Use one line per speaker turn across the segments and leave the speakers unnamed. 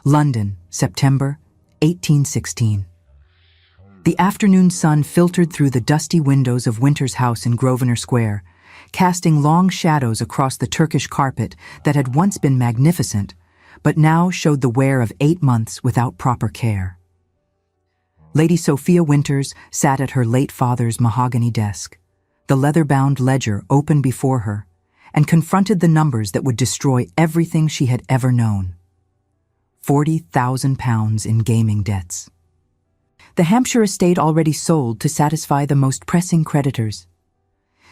London, September 1816. The afternoon sun filtered through the dusty windows of Winter's house in Grosvenor Square, casting long shadows across the Turkish carpet that had once been magnificent, but now showed the wear of 8 months without proper care. Lady Sophia Winters sat at her late father's mahogany desk, the leather-bound ledger open before her, and confronted the numbers that would destroy everything she had ever known. £40,000 in gaming debts. The Hampshire estate already sold to satisfy the most pressing creditors.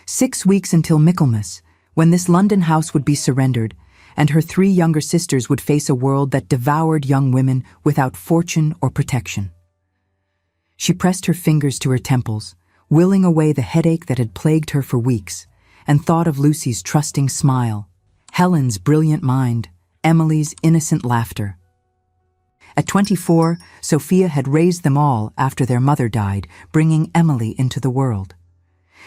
6 weeks until Michaelmas, when this London house would be surrendered, and her 3 younger sisters would face a world that devoured young women without fortune or protection. She pressed her fingers to her temples, willing away the headache that had plagued her for weeks, and thought of Lucy's trusting smile, Helen's brilliant mind, Emily's innocent laughter. At 24, Sophia had raised them all after their mother died, bringing Emily into the world.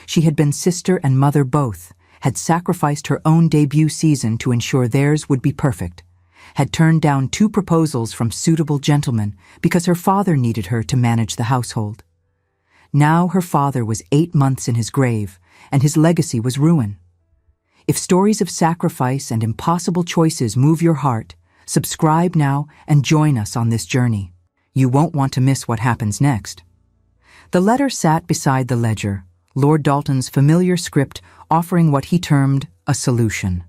She had been sister and mother both, had sacrificed her own debut season to ensure theirs would be perfect, had turned down 2 proposals from suitable gentlemen because her father needed her to manage the household. Now her father was 8 months in his grave, and his legacy was ruin. If stories of sacrifice and impossible choices move your heart, subscribe now and join us on this journey. You won't want to miss what happens next. The letter sat beside the ledger, Lord Dalton's familiar script offering what he termed a solution.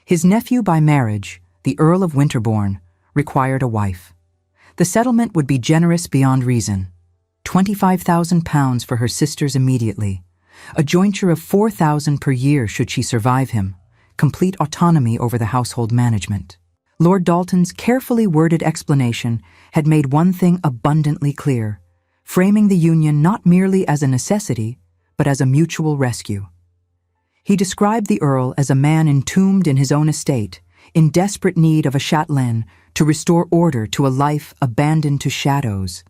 His nephew by marriage, the Earl of Winterbourne, required a wife. The settlement would be generous beyond reason. £25,000 for her sisters immediately, a jointure of £4,000 per year should she survive him, complete autonomy over the household management. Lord Dalton's carefully worded explanation had made one thing abundantly clear, framing the union not merely as a necessity, but as a mutual rescue. He described the Earl as a man entombed in his own estate, in desperate need of a châtelaine to restore order to a life abandoned to shadows.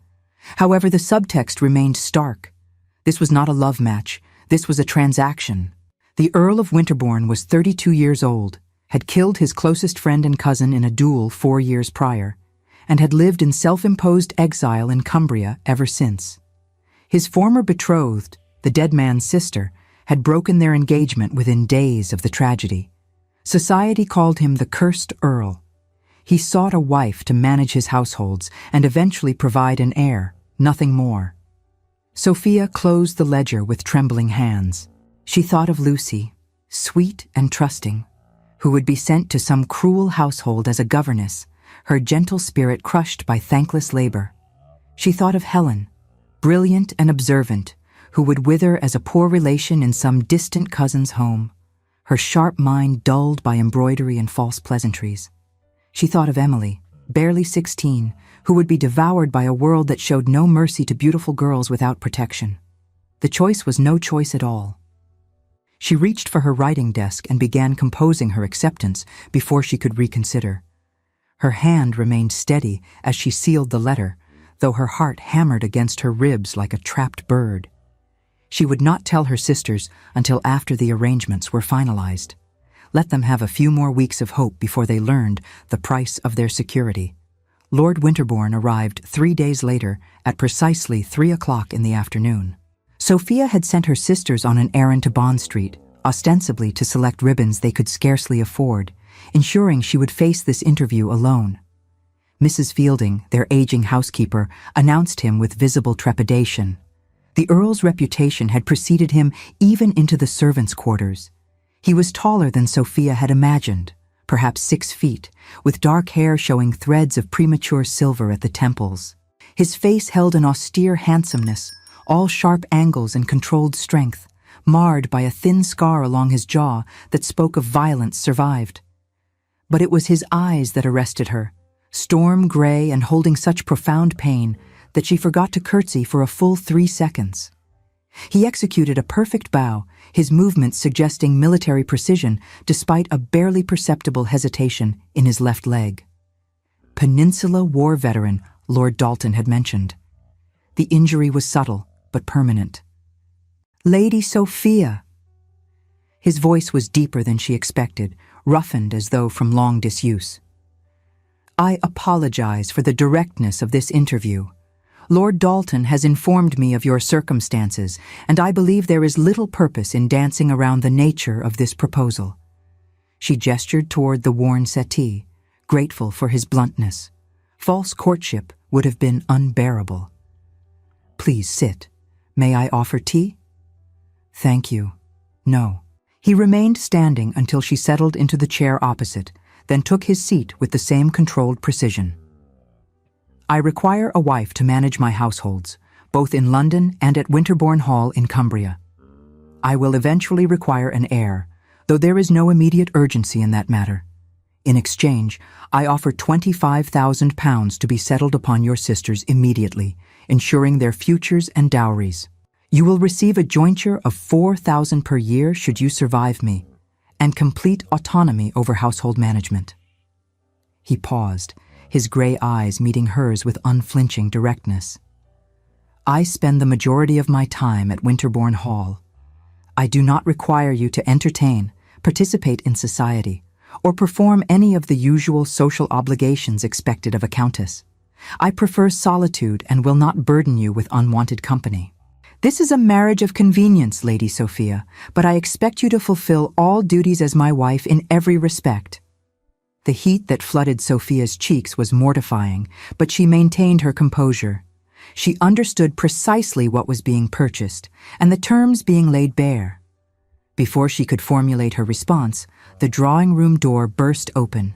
However, the subtext remained stark. This was not a love match, this was a transaction. The Earl of Winterbourne was 32 years old, had killed his closest friend and cousin in a duel 4 years prior, and had lived in self-imposed exile in Cumbria ever since. His former betrothed, the dead man's sister, had broken their engagement within days of the tragedy. Society called him the cursed Earl. He sought a wife to manage his households and eventually provide an heir, nothing more. Sophia closed the ledger with trembling hands. She thought of Lucy, sweet and trusting, who would be sent to some cruel household as a governess, her gentle spirit crushed by thankless labor. She thought of Helen, brilliant and observant, who would wither as a poor relation in some distant cousin's home, her sharp mind dulled by embroidery and false pleasantries. She thought of Emily, barely 16, who would be devoured by a world that showed no mercy to beautiful girls without protection. The choice was no choice at all. She reached for her writing desk and began composing her acceptance before she could reconsider. Her hand remained steady as she sealed the letter, though her heart hammered against her ribs like a trapped bird. She would not tell her sisters until after the arrangements were finalized. Let them have a few more weeks of hope before they learned the price of their security. Lord Winterbourne arrived 3 days later at precisely 3 o'clock in the afternoon. Sophia had sent her sisters on an errand to Bond Street, ostensibly to select ribbons they could scarcely afford, ensuring she would face this interview alone. Mrs. Fielding, their aging housekeeper, announced him with visible trepidation. The Earl's reputation had preceded him even into the servants' quarters. He was taller than Sophia had imagined, perhaps 6 feet, with dark hair showing threads of premature silver at the temples. His face held an austere handsomeness, all sharp angles and controlled strength, marred by a thin scar along his jaw that spoke of violence survived. But it was his eyes that arrested her, storm gray and holding such profound pain that she forgot to curtsy for a full 3 seconds. He executed a perfect bow, his movements suggesting military precision despite a barely perceptible hesitation in his left leg. Peninsula War veteran, Lord Dalton had mentioned. The injury was subtle, but permanent. "Lady Sophia!" His voice was deeper than she expected, roughened as though from long disuse. I apologize for the directness of this interview. Lord Dalton has informed me of your circumstances, and I believe there is little purpose in dancing around the nature of this proposal." She gestured toward the worn settee, grateful for his bluntness. False courtship would have been unbearable. "Please sit. May I offer tea?" "Thank you. No." He remained standing until she settled into the chair opposite, then took his seat with the same controlled precision. "I require a wife to manage my households, both in London and at Winterbourne Hall in Cumbria. I will eventually require an heir, though there is no immediate urgency in that matter. In exchange, I offer £25,000 to be settled upon your sisters immediately, ensuring their futures and dowries. You will receive a jointure of £4,000 per year should you survive me, and complete autonomy over household management." He paused, his grey eyes meeting hers with unflinching directness. "I spend the majority of my time at Winterbourne Hall. I do not require you to entertain, participate in society, or perform any of the usual social obligations expected of a countess. I prefer solitude and will not burden you with unwanted company. This is a marriage of convenience, Lady Sophia, but I expect you to fulfill all duties as my wife in every respect." The heat that flooded Sophia's cheeks was mortifying, but she maintained her composure. She understood precisely what was being purchased, and the terms being laid bare. Before she could formulate her response, the drawing-room door burst open.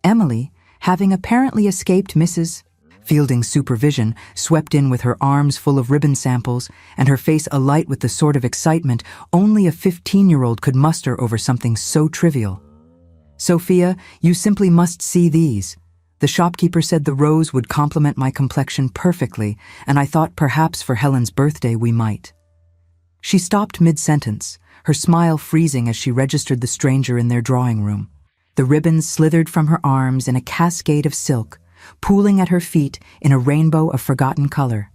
Emily, having apparently escaped Mrs. Fielding's supervision, swept in with her arms full of ribbon samples and her face alight with the sort of excitement only a 15-year-old could muster over something so trivial. "Sophia, you simply must see these. The shopkeeper said the rose would complement my complexion perfectly, and I thought perhaps for Helen's birthday we might." She stopped mid-sentence, her smile freezing as she registered the stranger in their drawing-room. The ribbons slithered from her arms in a cascade of silk, pooling at her feet in a rainbow of forgotten color.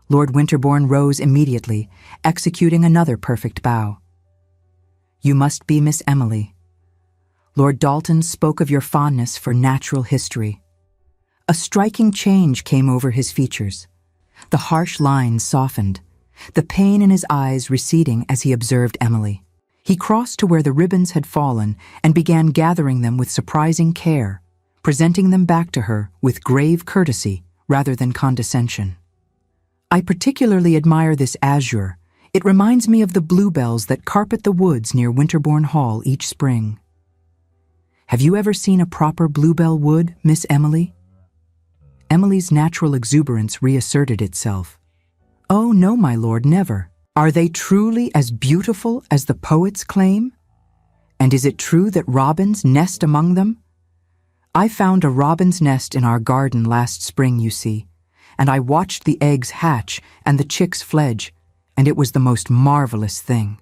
Lord Winterbourne rose immediately, executing another perfect bow. "You must be Miss Emily. Lord Dalton spoke of your fondness for natural history." A striking change came over his features. The harsh lines softened, the pain in his eyes receding as he observed Emily. He crossed to where the ribbons had fallen and began gathering them with surprising care, presenting them back to her with grave courtesy rather than condescension. "I particularly admire this azure. It reminds me of the bluebells that carpet the woods near Winterbourne Hall each spring." "Have you ever seen a proper bluebell wood, Miss Emily?" Emily's natural exuberance reasserted itself. "Oh, no, my lord, never. Are they truly as beautiful as the poets claim? And is it true that robins nest among them? I found a robin's nest in our garden last spring, you see, and I watched the eggs hatch and the chicks fledge, and it was the most marvelous thing."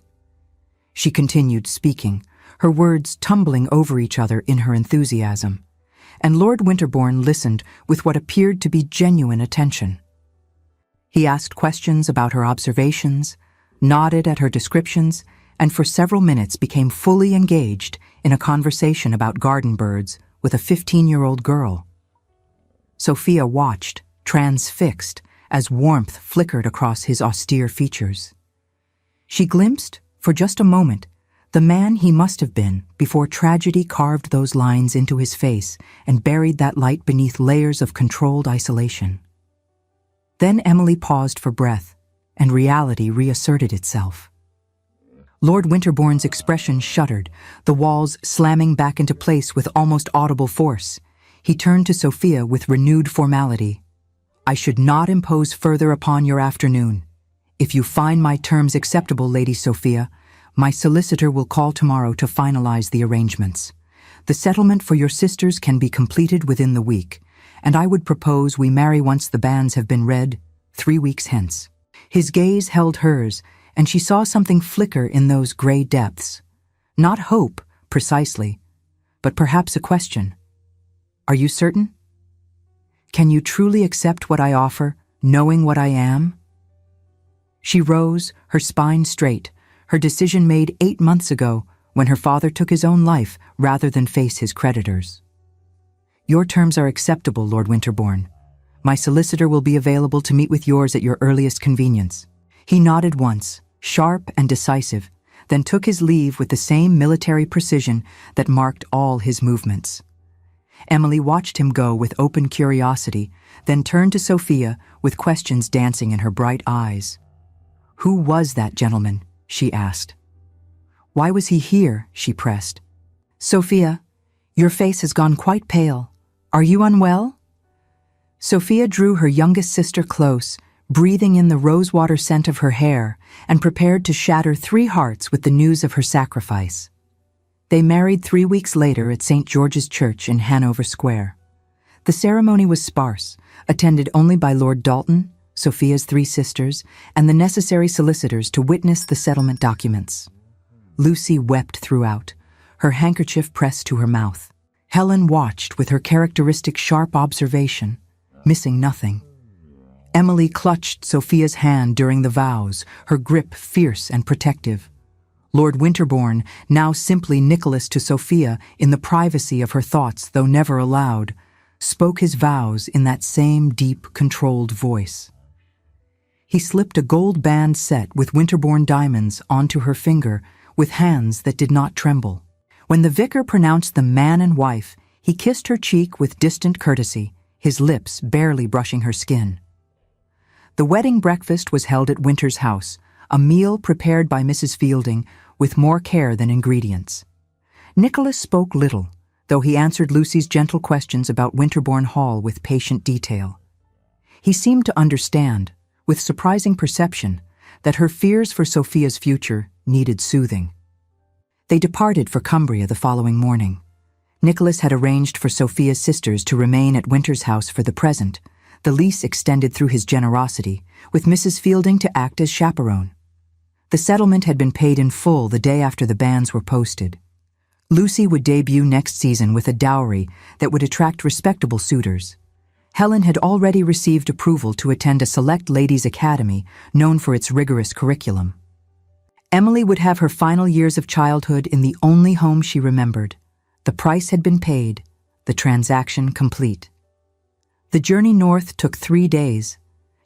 She continued speaking, her words tumbling over each other in her enthusiasm, and Lord Winterbourne listened with what appeared to be genuine attention. He asked questions about her observations, nodded at her descriptions, and for several minutes became fully engaged in a conversation about garden birds with a 15-year-old girl. Sophia watched, transfixed, as warmth flickered across his austere features. She glimpsed, for just a moment, the man he must have been before tragedy carved those lines into his face and buried that light beneath layers of controlled isolation. Then Emily paused for breath, and reality reasserted itself. Lord Winterbourne's expression shuddered, the walls slamming back into place with almost audible force. He turned to Sophia with renewed formality. "I should not impose further upon your afternoon. If you find my terms acceptable, Lady Sophia, my solicitor will call tomorrow to finalize the arrangements. The settlement for your sisters can be completed within the week, and I would propose we marry once the banns have been read, 3 weeks hence." His gaze held hers, and she saw something flicker in those grey depths. Not hope, precisely, but perhaps a question. "Are you certain? Can you truly accept what I offer, knowing what I am?" She rose, her spine straight, her decision made 8 months ago when her father took his own life rather than face his creditors. Your terms are acceptable, Lord Winterbourne. My solicitor will be available to meet with yours at your earliest convenience. He nodded once, sharp and decisive, then took his leave with the same military precision that marked all his movements. Emily watched him go with open curiosity, then turned to Sophia with questions dancing in her bright eyes. "Who was that gentleman?" she asked. "Why was he here?" she pressed. "Sophia, your face has gone quite pale. Are you unwell?" Sophia drew her youngest sister close, breathing in the rosewater scent of her hair, and prepared to shatter 3 hearts with the news of her sacrifice. They married 3 weeks later at St. George's Church in Hanover Square. The ceremony was sparse, attended only by Lord Dalton, Sophia's 3 sisters, and the necessary solicitors to witness the settlement documents. Lucy wept throughout, her handkerchief pressed to her mouth. Helen watched with her characteristic sharp observation, missing nothing. Emily clutched Sophia's hand during the vows, her grip fierce and protective. Lord Winterbourne, now simply Nicholas to Sophia in the privacy of her thoughts though never aloud, spoke his vows in that same deep, controlled voice. He slipped a gold band set with Winterbourne diamonds onto her finger with hands that did not tremble. When the vicar pronounced them man and wife, he kissed her cheek with distant courtesy, his lips barely brushing her skin. The wedding breakfast was held at Winter's house, a meal prepared by Mrs. Fielding with more care than ingredients. Nicholas spoke little, though he answered Lucy's gentle questions about Winterbourne Hall with patient detail. He seemed to understand, with surprising perception, that her fears for Sophia's future needed soothing. They departed for Cumbria the following morning. Nicholas had arranged for Sophia's sisters to remain at Winter's house for the present, the lease extended through his generosity, with Mrs. Fielding to act as chaperone. The settlement had been paid in full the day after the banns were posted. Lucy would debut next season with a dowry that would attract respectable suitors. Helen had already received approval to attend a select ladies' academy known for its rigorous curriculum. Emily would have her final years of childhood in the only home she remembered. The price had been paid, the transaction complete. The journey north took 3 days.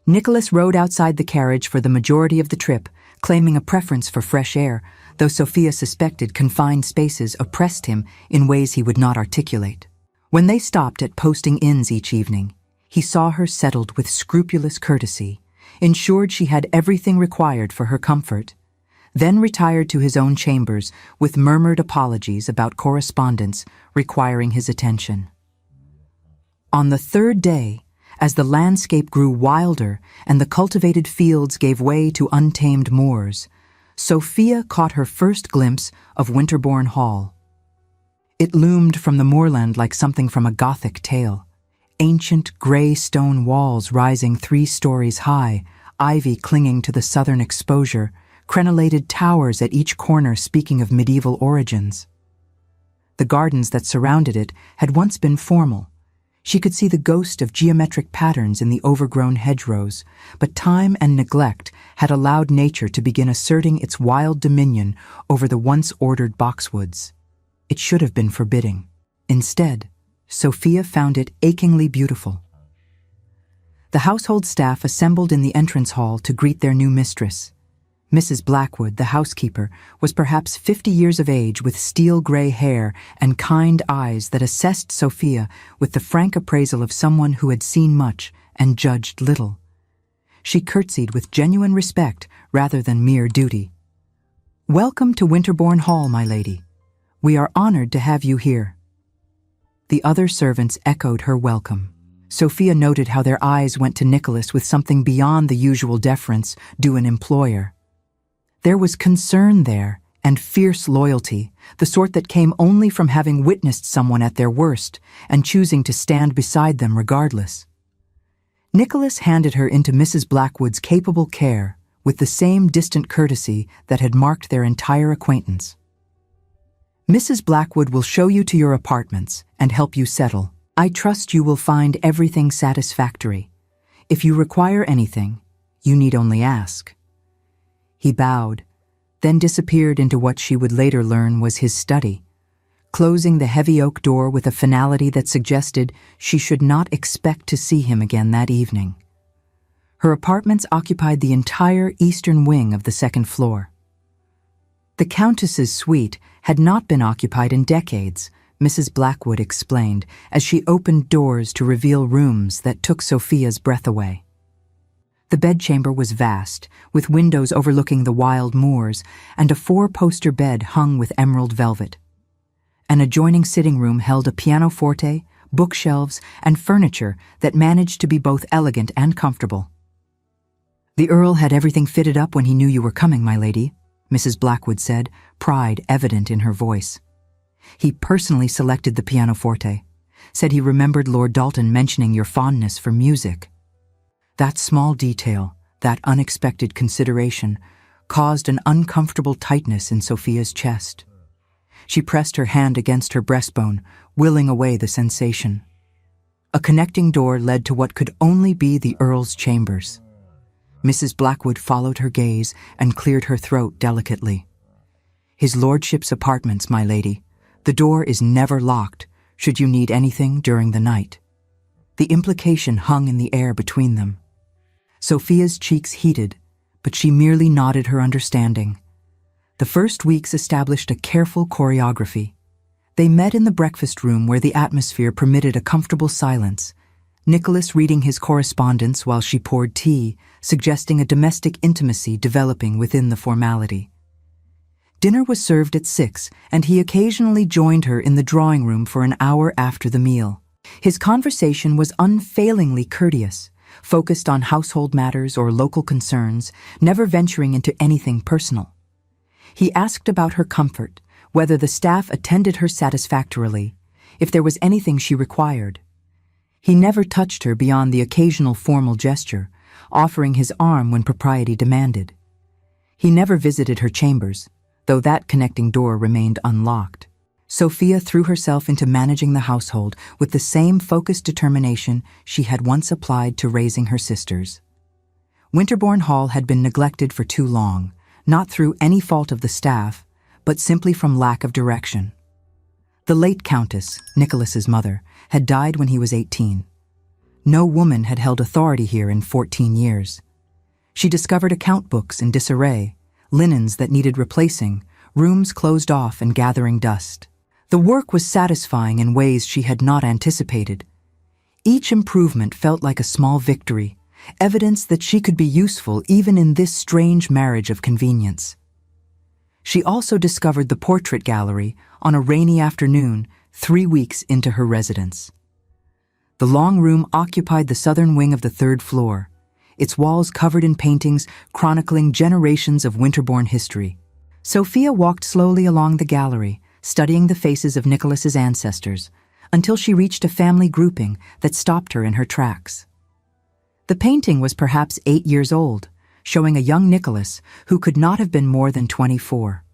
Nicholas rode outside the carriage for the majority of the trip, claiming a preference for fresh air, though Sophia suspected confined spaces oppressed him in ways he would not articulate. When they stopped at posting inns each evening, he saw her settled with scrupulous courtesy, ensured she had everything required for her comfort, then retired to his own chambers with murmured apologies about correspondence requiring his attention. On the 3rd day, as the landscape grew wilder and the cultivated fields gave way to untamed moors, Sophia caught her first glimpse of Winterbourne Hall. It loomed from the moorland like something from a Gothic tale. Ancient grey stone walls rising 3 stories high, ivy clinging to the southern exposure, crenellated towers at each corner speaking of medieval origins. The gardens that surrounded it had once been formal. She could see the ghost of geometric patterns in the overgrown hedgerows, but time and neglect had allowed nature to begin asserting its wild dominion over the once ordered boxwoods. It should have been forbidding. Instead, Sophia found it achingly beautiful. The household staff assembled in the entrance hall to greet their new mistress. Mrs. Blackwood, the housekeeper, was perhaps 50 years of age with steel-gray hair and kind eyes that assessed Sophia with the frank appraisal of someone who had seen much and judged little. She curtsied with genuine respect rather than mere duty. "Welcome to Winterbourne Hall, my lady. We are honored to have you here." The other servants echoed her welcome. Sophia noted how their eyes went to Nicholas with something beyond the usual deference due an employer. There was concern there, and fierce loyalty, the sort that came only from having witnessed someone at their worst and choosing to stand beside them regardless. Nicholas handed her into Mrs. Blackwood's capable care with the same distant courtesy that had marked their entire acquaintance. "Mrs. Blackwood will show you to your apartments and help you settle. I trust you will find everything satisfactory. If you require anything, you need only ask." He bowed, then disappeared into what she would later learn was his study. closing the heavy oak door with a finality that suggested she should not expect to see him again that evening. Her apartments occupied the entire eastern wing of the second floor. The Countess's suite had not been occupied in decades, Mrs. Blackwood explained, as she opened doors to reveal rooms that took Sophia's breath away. The bedchamber was vast, with windows overlooking the wild moors and a 4-poster bed hung with emerald velvet. An adjoining sitting room held a pianoforte, bookshelves, and furniture that managed to be both elegant and comfortable. "The Earl had everything fitted up when he knew you were coming, my lady," Mrs. Blackwood said, pride evident in her voice. "He personally selected the pianoforte, said he remembered Lord Dalton mentioning your fondness for music. That small detail, that unexpected consideration, caused an uncomfortable tightness in Sophia's chest. She pressed her hand against her breastbone, willing away the sensation. A connecting door led to what could only be the Earl's chambers. Mrs. Blackwood followed her gaze and cleared her throat delicately. "His lordship's apartments, my lady. The door is never locked, should you need anything during the night." The implication hung in the air between them. Sophia's cheeks heated, but she merely nodded her understanding. The first weeks established a careful choreography. They met in the breakfast room where the atmosphere permitted a comfortable silence, Nicholas reading his correspondence while she poured tea, suggesting a domestic intimacy developing within the formality. Dinner was served at 6, and he occasionally joined her in the drawing room for an hour after the meal. His conversation was unfailingly courteous, focused on household matters or local concerns, never venturing into anything personal. He asked about her comfort, whether the staff attended her satisfactorily, if there was anything she required. He never touched her beyond the occasional formal gesture, offering his arm when propriety demanded. He never visited her chambers, though that connecting door remained unlocked. Sophia threw herself into managing the household with the same focused determination she had once applied to raising her sisters. Winterbourne Hall had been neglected for too long, not through any fault of the staff, but simply from lack of direction. The late Countess, Nicholas's mother, had died when he was 18. No woman had held authority here in 14 years. She discovered account books in disarray, linens that needed replacing, rooms closed off and gathering dust. The work was satisfying in ways she had not anticipated. Each improvement felt like a small victory, evidence that she could be useful even in this strange marriage of convenience. She also discovered the portrait gallery on a rainy afternoon 3 weeks into her residence. The long room occupied the southern wing of the 3rd floor, its walls covered in paintings chronicling generations of Winterbourne history. Sophia walked slowly along the gallery, studying the faces of Nicholas's ancestors, until she reached a family grouping that stopped her in her tracks. The painting was perhaps 8 years old, showing a young Nicholas who could not have been more than 24.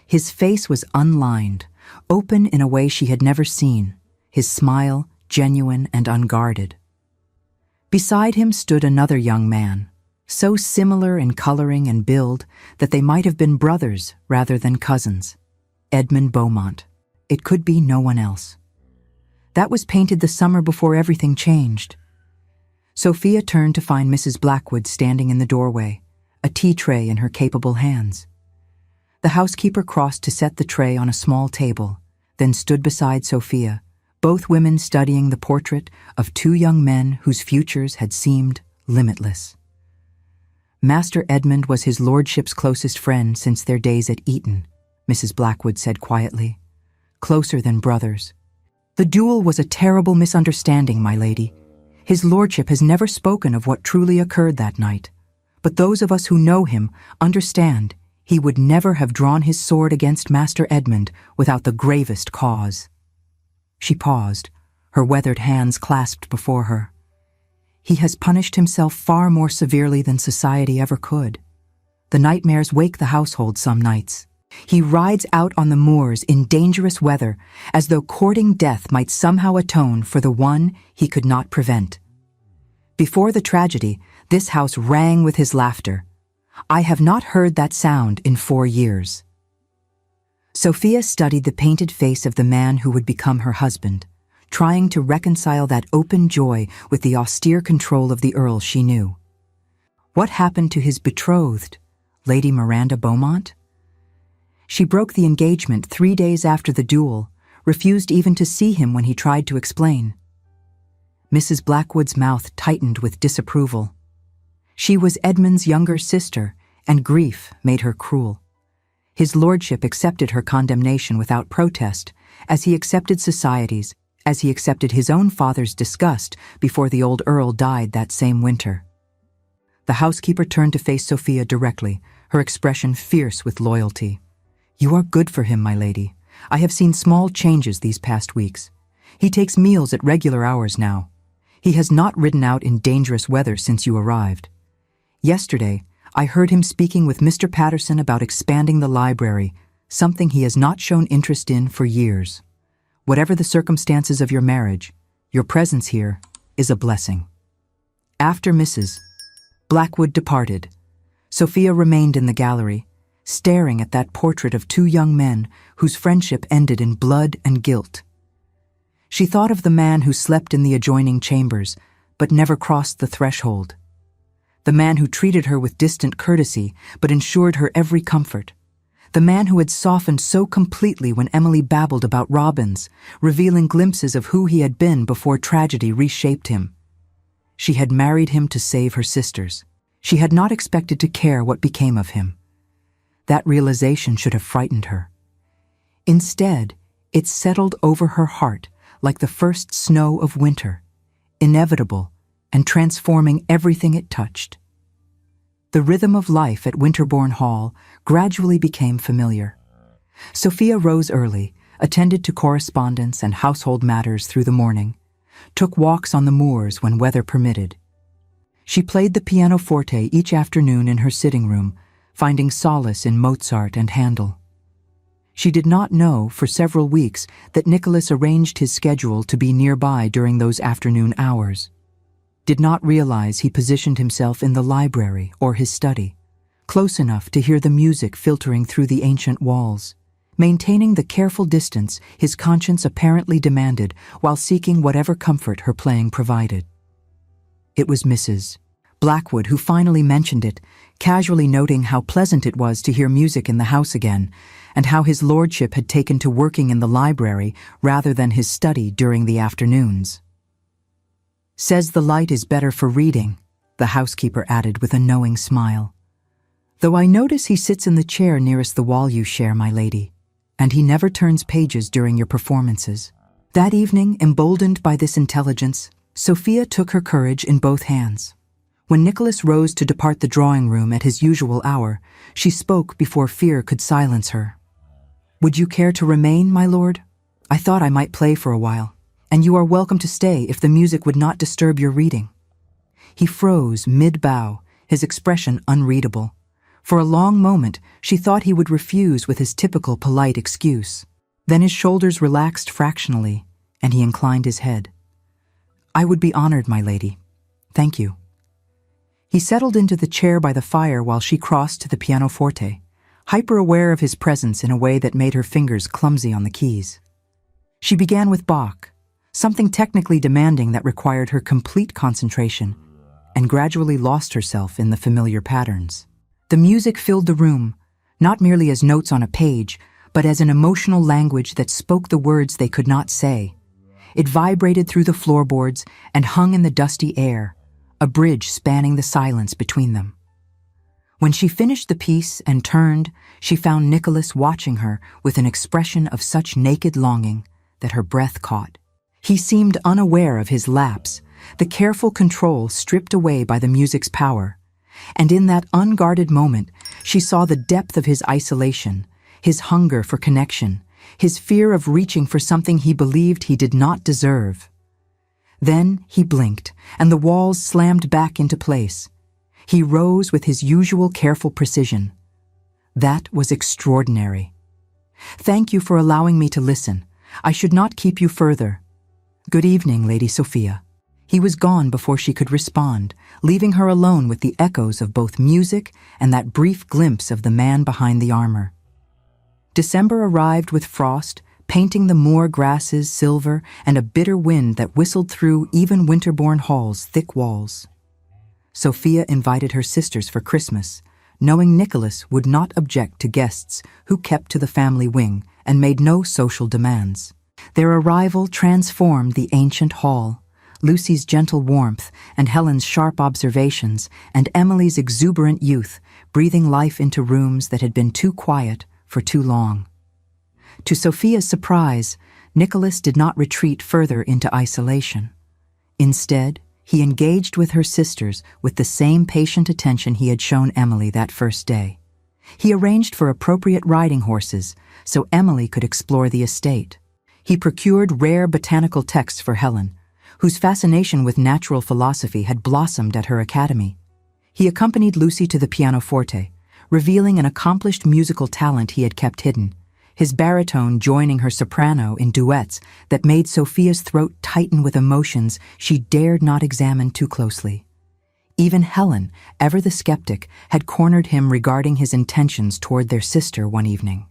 His face was unlined, open in a way she had never seen, his smile genuine and unguarded. Beside him stood another young man, so similar in coloring and build that they might have been brothers rather than cousins. Edmund Beaumont. It could be no one else. That was painted the summer before everything changed. Sophia turned to find Mrs. Blackwood standing in the doorway, a tea tray in her capable hands. The housekeeper crossed to set the tray on a small table, then stood beside Sophia, both women studying the portrait of 2 young men whose futures had seemed limitless. Master Edmund was his lordship's closest friend since their days at Eton, Mrs. Blackwood said quietly. Closer than brothers. The duel was a terrible misunderstanding, my lady. His lordship has never spoken of what truly occurred that night, but those of us who know him understand he would never have drawn his sword against Master Edmund without the gravest cause. She paused, her weathered hands clasped before her. He has punished himself far more severely than society ever could. The nightmares wake the household some nights. He rides out on the moors in dangerous weather, as though courting death might somehow atone for the one he could not prevent. Before the tragedy, this house rang with his laughter. I have not heard that sound in 4 years. Sophia studied the painted face of the man who would become her husband, trying to reconcile that open joy with the austere control of the Earl she knew. What happened to his betrothed, Lady Miranda Beaumont? She broke the engagement 3 days after the duel, refused even to see him when he tried to explain. Mrs. Blackwood's mouth tightened with disapproval. She was Edmund's younger sister, and grief made her cruel. His lordship accepted her condemnation without protest, as he accepted society's, as he accepted his own father's disgust before the old Earl died that same winter. The housekeeper turned to face Sophia directly, her expression fierce with loyalty. "You are good for him, my lady. I have seen small changes these past weeks. He takes meals at regular hours now. He has not ridden out in dangerous weather since you arrived. Yesterday, I heard him speaking with Mr. Patterson about expanding the library, something he has not shown interest in for years. Whatever the circumstances of your marriage, your presence here is a blessing." After Mrs. Blackwood departed, Sophia remained in the gallery, staring at that portrait of 2 young men whose friendship ended in blood and guilt. She thought of the man who slept in the adjoining chambers, but never crossed the threshold. The man who treated her with distant courtesy, but ensured her every comfort. The man who had softened so completely when Emily babbled about robins, revealing glimpses of who he had been before tragedy reshaped him. She had married him to save her sisters. She had not expected to care what became of him. That realization should have frightened her. Instead, it settled over her heart like the first snow of winter, inevitable and transforming everything it touched. The rhythm of life at Winterbourne Hall gradually became familiar. Sophia rose early, attended to correspondence and household matters through the morning, took walks on the moors when weather permitted. She played the pianoforte each afternoon in her sitting room, finding solace in Mozart and Handel. She did not know for several weeks that Nicholas arranged his schedule to be nearby during those afternoon hours. Did not realize he positioned himself in the library or his study, close enough to hear the music filtering through the ancient walls, maintaining the careful distance his conscience apparently demanded while seeking whatever comfort her playing provided. It was Mrs. Blackwood who finally mentioned it, casually noting how pleasant it was to hear music in the house again, and how his lordship had taken to working in the library rather than his study during the afternoons. "Says the light is better for reading," the housekeeper added with a knowing smile. "Though I notice he sits in the chair nearest the wall you share, my lady, and he never turns pages during your performances." That evening, emboldened by this intelligence, Sophia took her courage in both hands. When Nicholas rose to depart the drawing room at his usual hour, she spoke before fear could silence her. "Would you care to remain, my lord? I thought I might play for a while, and you are welcome to stay if the music would not disturb your reading." He froze mid-bow, his expression unreadable. For a long moment, she thought he would refuse with his typical polite excuse. Then his shoulders relaxed fractionally, and he inclined his head. "I would be honored, my lady. Thank you." He settled into the chair by the fire while she crossed to the pianoforte, hyper-aware of his presence in a way that made her fingers clumsy on the keys. She began with Bach, something technically demanding that required her complete concentration, and gradually lost herself in the familiar patterns. The music filled the room, not merely as notes on a page, but as an emotional language that spoke the words they could not say. It vibrated through the floorboards and hung in the dusty air, a bridge spanning the silence between them. When she finished the piece and turned, she found Nicholas watching her with an expression of such naked longing that her breath caught. He seemed unaware of his lapse, the careful control stripped away by the music's power, and in that unguarded moment, she saw the depth of his isolation, his hunger for connection, his fear of reaching for something he believed he did not deserve. Then he blinked, and the walls slammed back into place. He rose with his usual careful precision. That was extraordinary. "Thank you for allowing me to listen. I should not keep you further. Good evening, Lady Sophia." He was gone before she could respond, leaving her alone with the echoes of both music and that brief glimpse of the man behind the armor. December arrived with frost, painting the moor grasses silver and a bitter wind that whistled through even Winterbourne Hall's thick walls. Sophia invited her sisters for Christmas, knowing Nicholas would not object to guests who kept to the family wing and made no social demands. Their arrival transformed the ancient hall. Lucy's gentle warmth and Helen's sharp observations and Emily's exuberant youth breathing life into rooms that had been too quiet for too long. To Sophia's surprise, Nicholas did not retreat further into isolation. Instead, he engaged with her sisters with the same patient attention he had shown Emily that first day. He arranged for appropriate riding horses so Emily could explore the estate. He procured rare botanical texts for Helen, whose fascination with natural philosophy had blossomed at her academy. He accompanied Lucy to the pianoforte, revealing an accomplished musical talent he had kept hidden, his baritone joining her soprano in duets that made Sophia's throat tighten with emotions she dared not examine too closely. Even Helen, ever the skeptic, had cornered him regarding his intentions toward their sister one evening.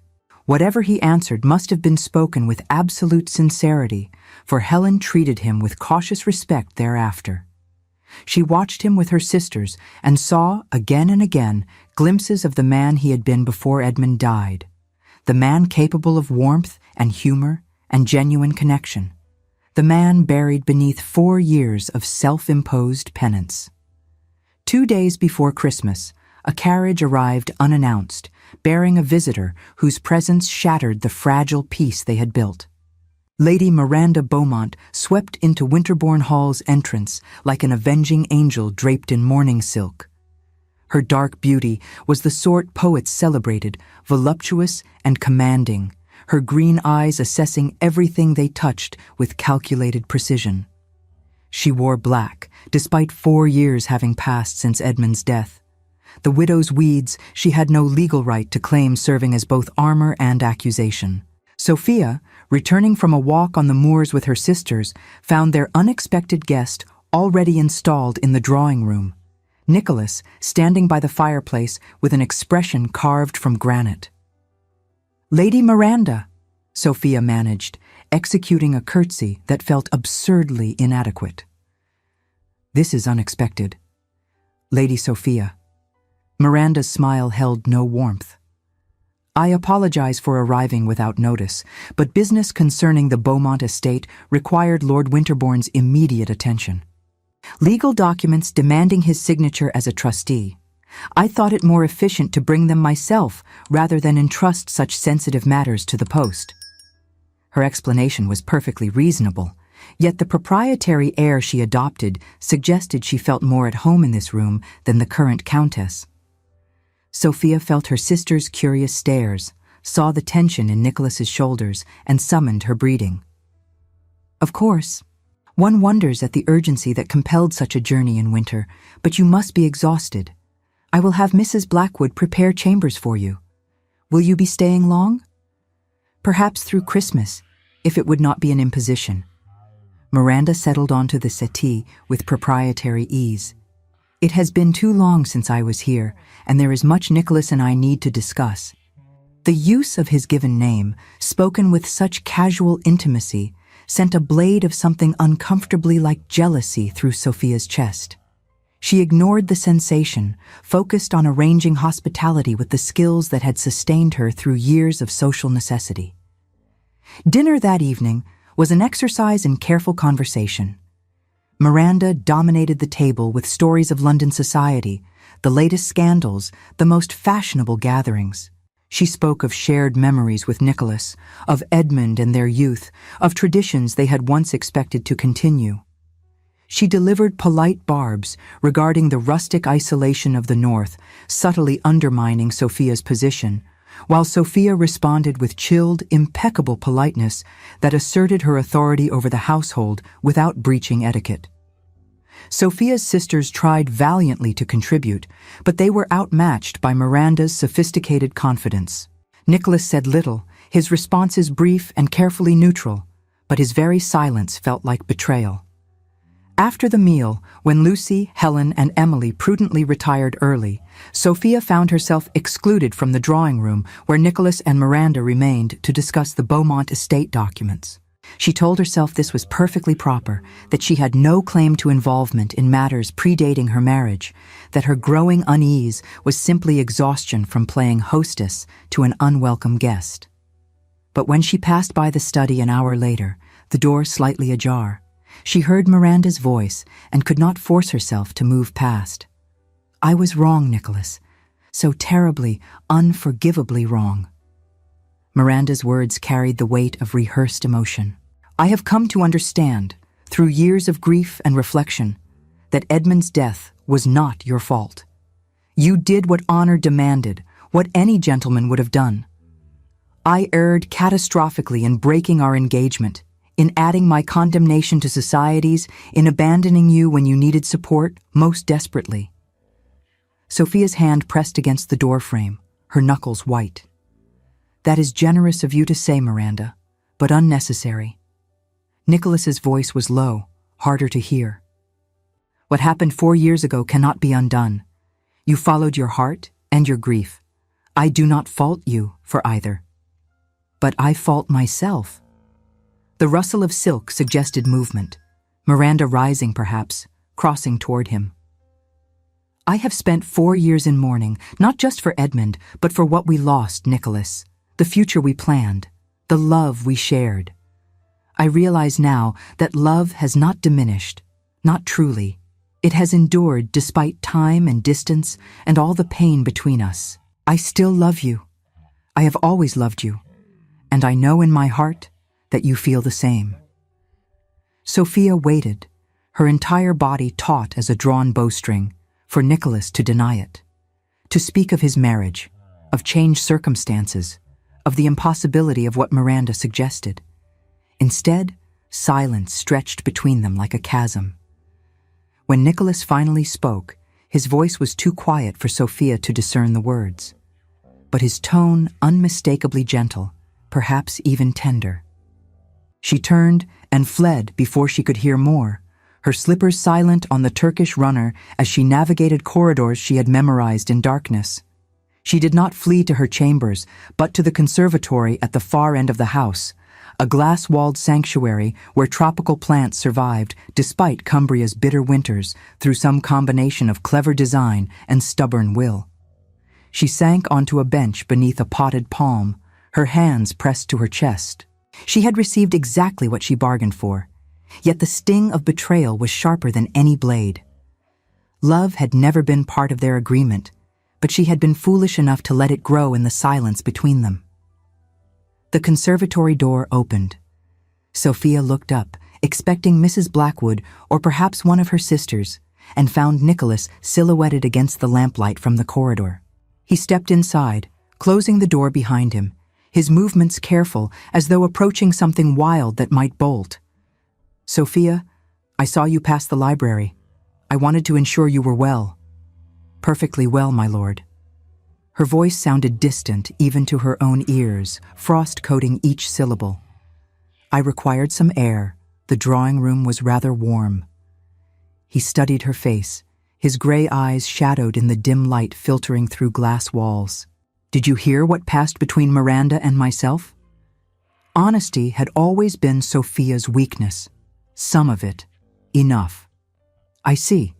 Whatever he answered must have been spoken with absolute sincerity, for Helen treated him with cautious respect thereafter. She watched him with her sisters and saw, again and again, glimpses of the man he had been before Edmund died, the man capable of warmth and humor and genuine connection, the man buried beneath 4 years of self-imposed penance. 2 days before Christmas, a carriage arrived unannounced, bearing a visitor whose presence shattered the fragile peace they had built. Lady Miranda Beaumont swept into Winterbourne Hall's entrance like an avenging angel draped in mourning silk. Her dark beauty was the sort poets celebrated, voluptuous and commanding, her green eyes assessing everything they touched with calculated precision. She wore black, despite 4 years having passed since Edmund's death. The widow's weeds she had no legal right to claim, serving as both armor and accusation. Sophia, returning from a walk on the moors with her sisters, found their unexpected guest already installed in the drawing room. Nicholas, standing by the fireplace with an expression carved from granite. "Lady Miranda," Sophia managed, executing a curtsy that felt absurdly inadequate. "This is unexpected." "Lady Sophia." Miranda's smile held no warmth. "I apologize for arriving without notice, but business concerning the Beaumont estate required Lord Winterbourne's immediate attention. Legal documents demanding his signature as a trustee. I thought it more efficient to bring them myself rather than entrust such sensitive matters to the post." Her explanation was perfectly reasonable, yet the proprietary air she adopted suggested she felt more at home in this room than the current countess. Sophia felt her sister's curious stares, saw the tension in Nicholas's shoulders, and summoned her breeding. "Of course. One wonders at the urgency that compelled such a journey in winter, but you must be exhausted. I will have Mrs. Blackwood prepare chambers for you. Will you be staying long?" "Perhaps through Christmas, if it would not be an imposition." Miranda settled onto the settee with proprietary ease. "It has been too long since I was here, and there is much Nicholas and I need to discuss." The use of his given name, spoken with such casual intimacy, sent a blade of something uncomfortably like jealousy through Sophia's chest. She ignored the sensation, focused on arranging hospitality with the skills that had sustained her through years of social necessity. Dinner that evening was an exercise in careful conversation. Miranda dominated the table with stories of London society, the latest scandals, the most fashionable gatherings. She spoke of shared memories with Nicholas, of Edmund and their youth, of traditions they had once expected to continue. She delivered polite barbs regarding the rustic isolation of the North, subtly undermining Sophia's position, while Sophia responded with chilled, impeccable politeness that asserted her authority over the household without breaching etiquette. Sophia's sisters tried valiantly to contribute, but they were outmatched by Miranda's sophisticated confidence. Nicholas said little, his responses brief and carefully neutral, but his very silence felt like betrayal. After the meal, when Lucy, Helen, and Emily prudently retired early, Sophia found herself excluded from the drawing room where Nicholas and Miranda remained to discuss the Beaumont estate documents. She told herself this was perfectly proper, that she had no claim to involvement in matters predating her marriage, that her growing unease was simply exhaustion from playing hostess to an unwelcome guest. But when she passed by the study an hour later, the door slightly ajar, she heard Miranda's voice and could not force herself to move past. "I was wrong, Nicholas. So terribly, unforgivably wrong." Miranda's words carried the weight of rehearsed emotion. "I have come to understand, through years of grief and reflection, that Edmund's death was not your fault. You did what honor demanded, what any gentleman would have done. I erred catastrophically in breaking our engagement, in adding my condemnation to society's, in abandoning you when you needed support most desperately." Sophia's hand pressed against the door frame, her knuckles white. "That is generous of you to say, Miranda, but unnecessary." Nicholas's voice was low, harder to hear. "What happened 4 years ago cannot be undone. You followed your heart and your grief. I do not fault you for either. But I fault myself." The rustle of silk suggested movement, Miranda rising perhaps, crossing toward him. "I have spent 4 years in mourning, not just for Edmund, but for what we lost, Nicholas, the future we planned, the love we shared. I realize now that love has not diminished, not truly. It has endured despite time and distance and all the pain between us. I still love you. I have always loved you, and I know in my heart that you feel the same." Sophia waited, her entire body taut as a drawn bowstring, for Nicholas to deny it, to speak of his marriage, of changed circumstances, of the impossibility of what Miranda suggested. Instead, silence stretched between them like a chasm. When Nicholas finally spoke, his voice was too quiet for Sophia to discern the words, but his tone unmistakably gentle, perhaps even tender. She turned and fled before she could hear more, her slippers silent on the Turkish runner as she navigated corridors she had memorized in darkness. She did not flee to her chambers, but to the conservatory at the far end of the house, a glass-walled sanctuary where tropical plants survived despite Cumbria's bitter winters through some combination of clever design and stubborn will. She sank onto a bench beneath a potted palm, her hands pressed to her chest. She had received exactly what she bargained for, yet the sting of betrayal was sharper than any blade. Love had never been part of their agreement, but she had been foolish enough to let it grow in the silence between them. The conservatory door opened. Sophia looked up, expecting Mrs. Blackwood or perhaps one of her sisters, and found Nicholas silhouetted against the lamplight from the corridor. He stepped inside, closing the door behind him, his movements careful, as though approaching something wild that might bolt. "Sophia, I saw you pass the library. I wanted to ensure you were well." "Perfectly well, my lord." Her voice sounded distant even to her own ears, frost coating each syllable. "I required some air. The drawing room was rather warm." He studied her face, his gray eyes shadowed in the dim light filtering through glass walls. "Did you hear what passed between Miranda and myself?" Honesty had always been Sophia's weakness. Some of it. Enough. "I see."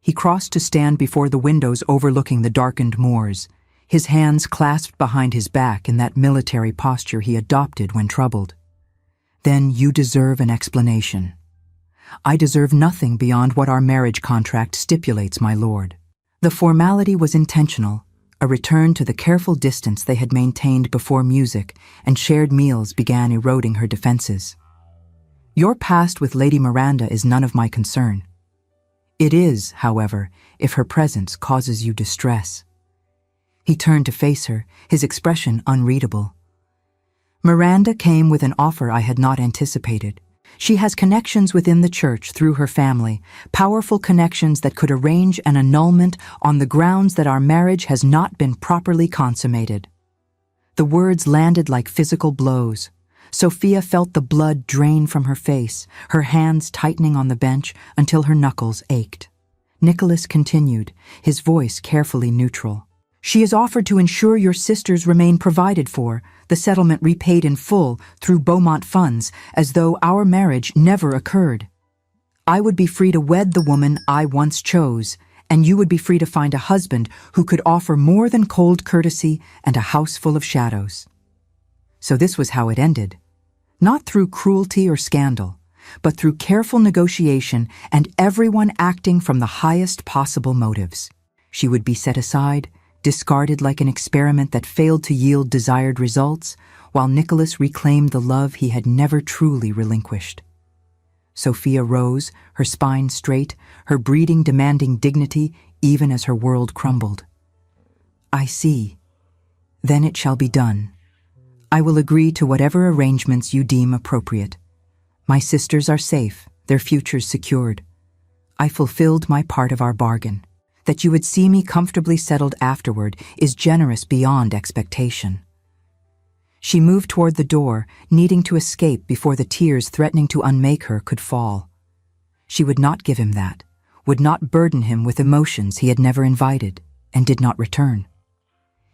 He crossed to stand before the windows overlooking the darkened moors, his hands clasped behind his back in that military posture he adopted when troubled. "Then you deserve an explanation." "I deserve nothing beyond what our marriage contract stipulates, my lord." The formality was intentional, a return to the careful distance they had maintained before music and shared meals began eroding her defenses. "Your past with Lady Miranda is none of my concern. It is, however, if her presence causes you distress." He turned to face her, his expression unreadable. "Miranda came with an offer I had not anticipated. She has connections within the church through her family, powerful connections that could arrange an annulment on the grounds that our marriage has not been properly consummated." The words landed like physical blows. Sophia felt the blood drain from her face, her hands tightening on the bench until her knuckles ached. Nicholas continued, his voice carefully neutral. She has offered to ensure your sisters remain provided for, the settlement repaid in full through Beaumont funds, as though our marriage never occurred. I would be free to wed the woman I once chose, and you would be free to find a husband who could offer more than cold courtesy and a house full of shadows. So this was how it ended. Not through cruelty or scandal, but through careful negotiation and everyone acting from the highest possible motives. She would be set aside, discarded like an experiment that failed to yield desired results, while Nicholas reclaimed the love he had never truly relinquished. Sophia rose, her spine straight, her breeding demanding dignity even as her world crumbled. I see. Then it shall be done. I will agree to whatever arrangements you deem appropriate. My sisters are safe, their futures secured. I fulfilled my part of our bargain. That you would see me comfortably settled afterward is generous beyond expectation. She moved toward the door, needing to escape before the tears threatening to unmake her could fall. She would not give him that, would not burden him with emotions he had never invited, and did not return.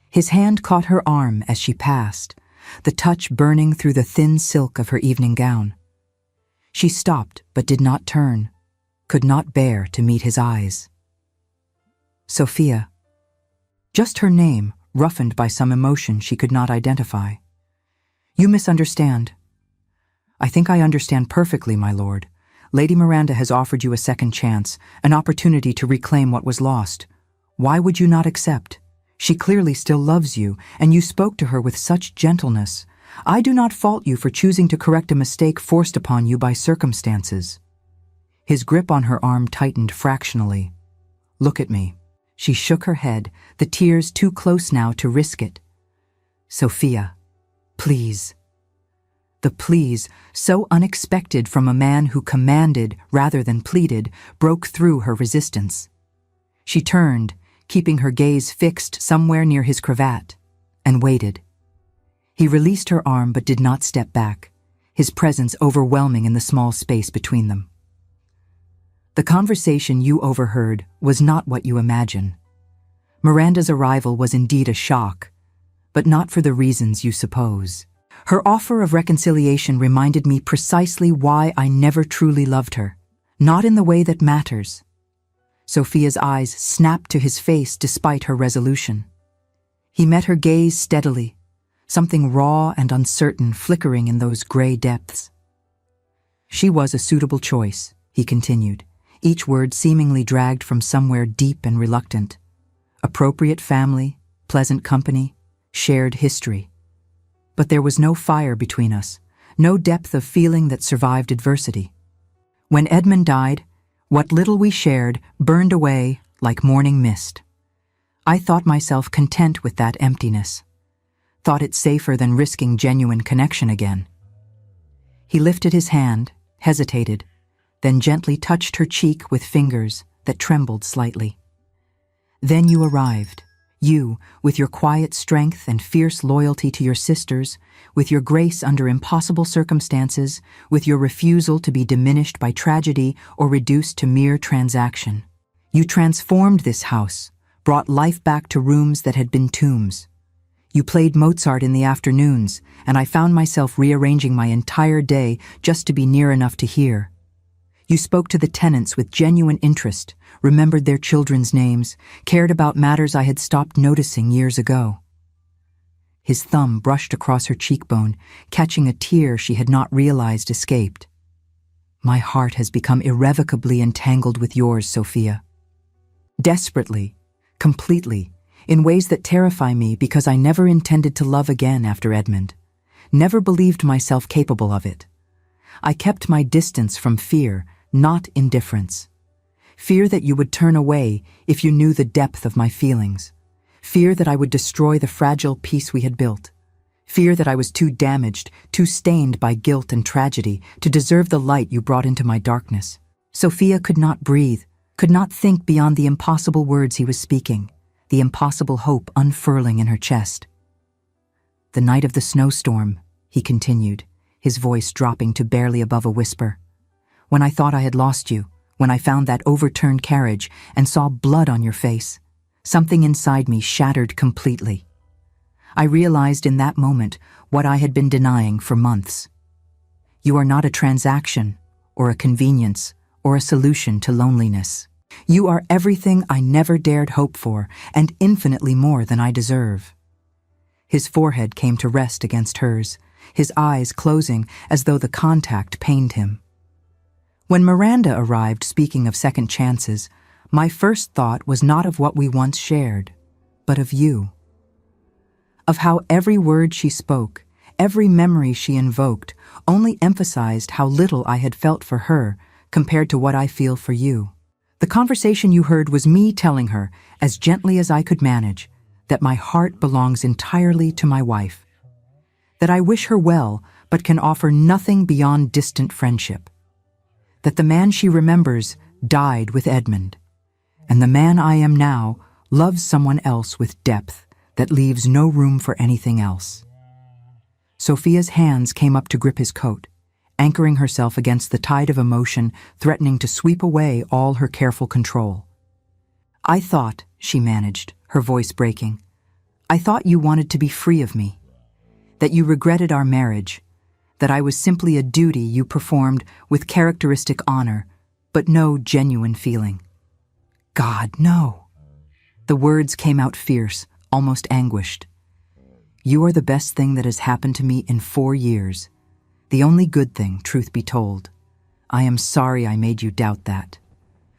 His hand caught her arm as she passed, the touch burning through the thin silk of her evening gown. She stopped but did not turn, could not bear to meet his eyes. Sophia. Just her name, roughened by some emotion she could not identify. You misunderstand. I think I understand perfectly, my lord. Lady Miranda has offered you a second chance, an opportunity to reclaim what was lost. Why would you not accept? She clearly still loves you, and you spoke to her with such gentleness. I do not fault you for choosing to correct a mistake forced upon you by circumstances. His grip on her arm tightened fractionally. Look at me. She shook her head, the tears too close now to risk it. Sophia, please. The please, so unexpected from a man who commanded rather than pleaded, broke through her resistance. She turned, keeping her gaze fixed somewhere near his cravat, and waited. He released her arm but did not step back, his presence overwhelming in the small space between them. The conversation you overheard was not what you imagine. Miranda's arrival was indeed a shock, but not for the reasons you suppose. Her offer of reconciliation reminded me precisely why I never truly loved her, not in the way that matters. Sophia's eyes snapped to his face despite her resolution. He met her gaze steadily, something raw and uncertain flickering in those gray depths. She was a suitable choice, he continued, each word seemingly dragged from somewhere deep and reluctant. Appropriate family, pleasant company, shared history. But there was no fire between us, no depth of feeling that survived adversity. When Edmund died, what little we shared burned away like morning mist. I thought myself content with that emptiness, thought it safer than risking genuine connection again. He lifted his hand, hesitated, then gently touched her cheek with fingers that trembled slightly. Then you arrived, you, with your quiet strength and fierce loyalty to your sisters, with your grace under impossible circumstances, with your refusal to be diminished by tragedy or reduced to mere transaction. You transformed this house, brought life back to rooms that had been tombs. You played Mozart in the afternoons, and I found myself rearranging my entire day just to be near enough to hear. You spoke to the tenants with genuine interest, remembered their children's names, cared about matters I had stopped noticing years ago. His thumb brushed across her cheekbone, catching a tear she had not realized escaped. My heart has become irrevocably entangled with yours, Sophia. Desperately, completely, in ways that terrify me because I never intended to love again after Edmund, never believed myself capable of it. I kept my distance from fear, not indifference. Fear that you would turn away if you knew the depth of my feelings. Fear that I would destroy the fragile peace we had built. Fear that I was too damaged, too stained by guilt and tragedy to deserve the light you brought into my darkness. Sophia could not breathe, could not think beyond the impossible words he was speaking, the impossible hope unfurling in her chest. The night of the snowstorm, he continued, his voice dropping to barely above a whisper. "When I thought I had lost you, when I found that overturned carriage and saw blood on your face, something inside me shattered completely. I realized in that moment what I had been denying for months. You are not a transaction, or a convenience, or a solution to loneliness. You are everything I never dared hope for, and infinitely more than I deserve." His forehead came to rest against hers, his eyes closing as though the contact pained him. When Miranda arrived speaking of second chances, my first thought was not of what we once shared, but of you. Of how every word she spoke, every memory she invoked, only emphasized how little I had felt for her compared to what I feel for you. The conversation you heard was me telling her, as gently as I could manage, that my heart belongs entirely to my wife, that I wish her well but can offer nothing beyond distant friendship, that the man she remembers died with Edmund, and the man I am now loves someone else with depth that leaves no room for anything else. Sophia's hands came up to grip his coat, anchoring herself against the tide of emotion threatening to sweep away all her careful control. "I thought," she managed, her voice breaking, "I thought you wanted to be free of me, that you regretted our marriage, that I was simply a duty you performed with characteristic honor, but no genuine feeling." "God, no." The words came out fierce, almost anguished. "You are the best thing that has happened to me in 4 years. The only good thing, truth be told. I am sorry I made you doubt that.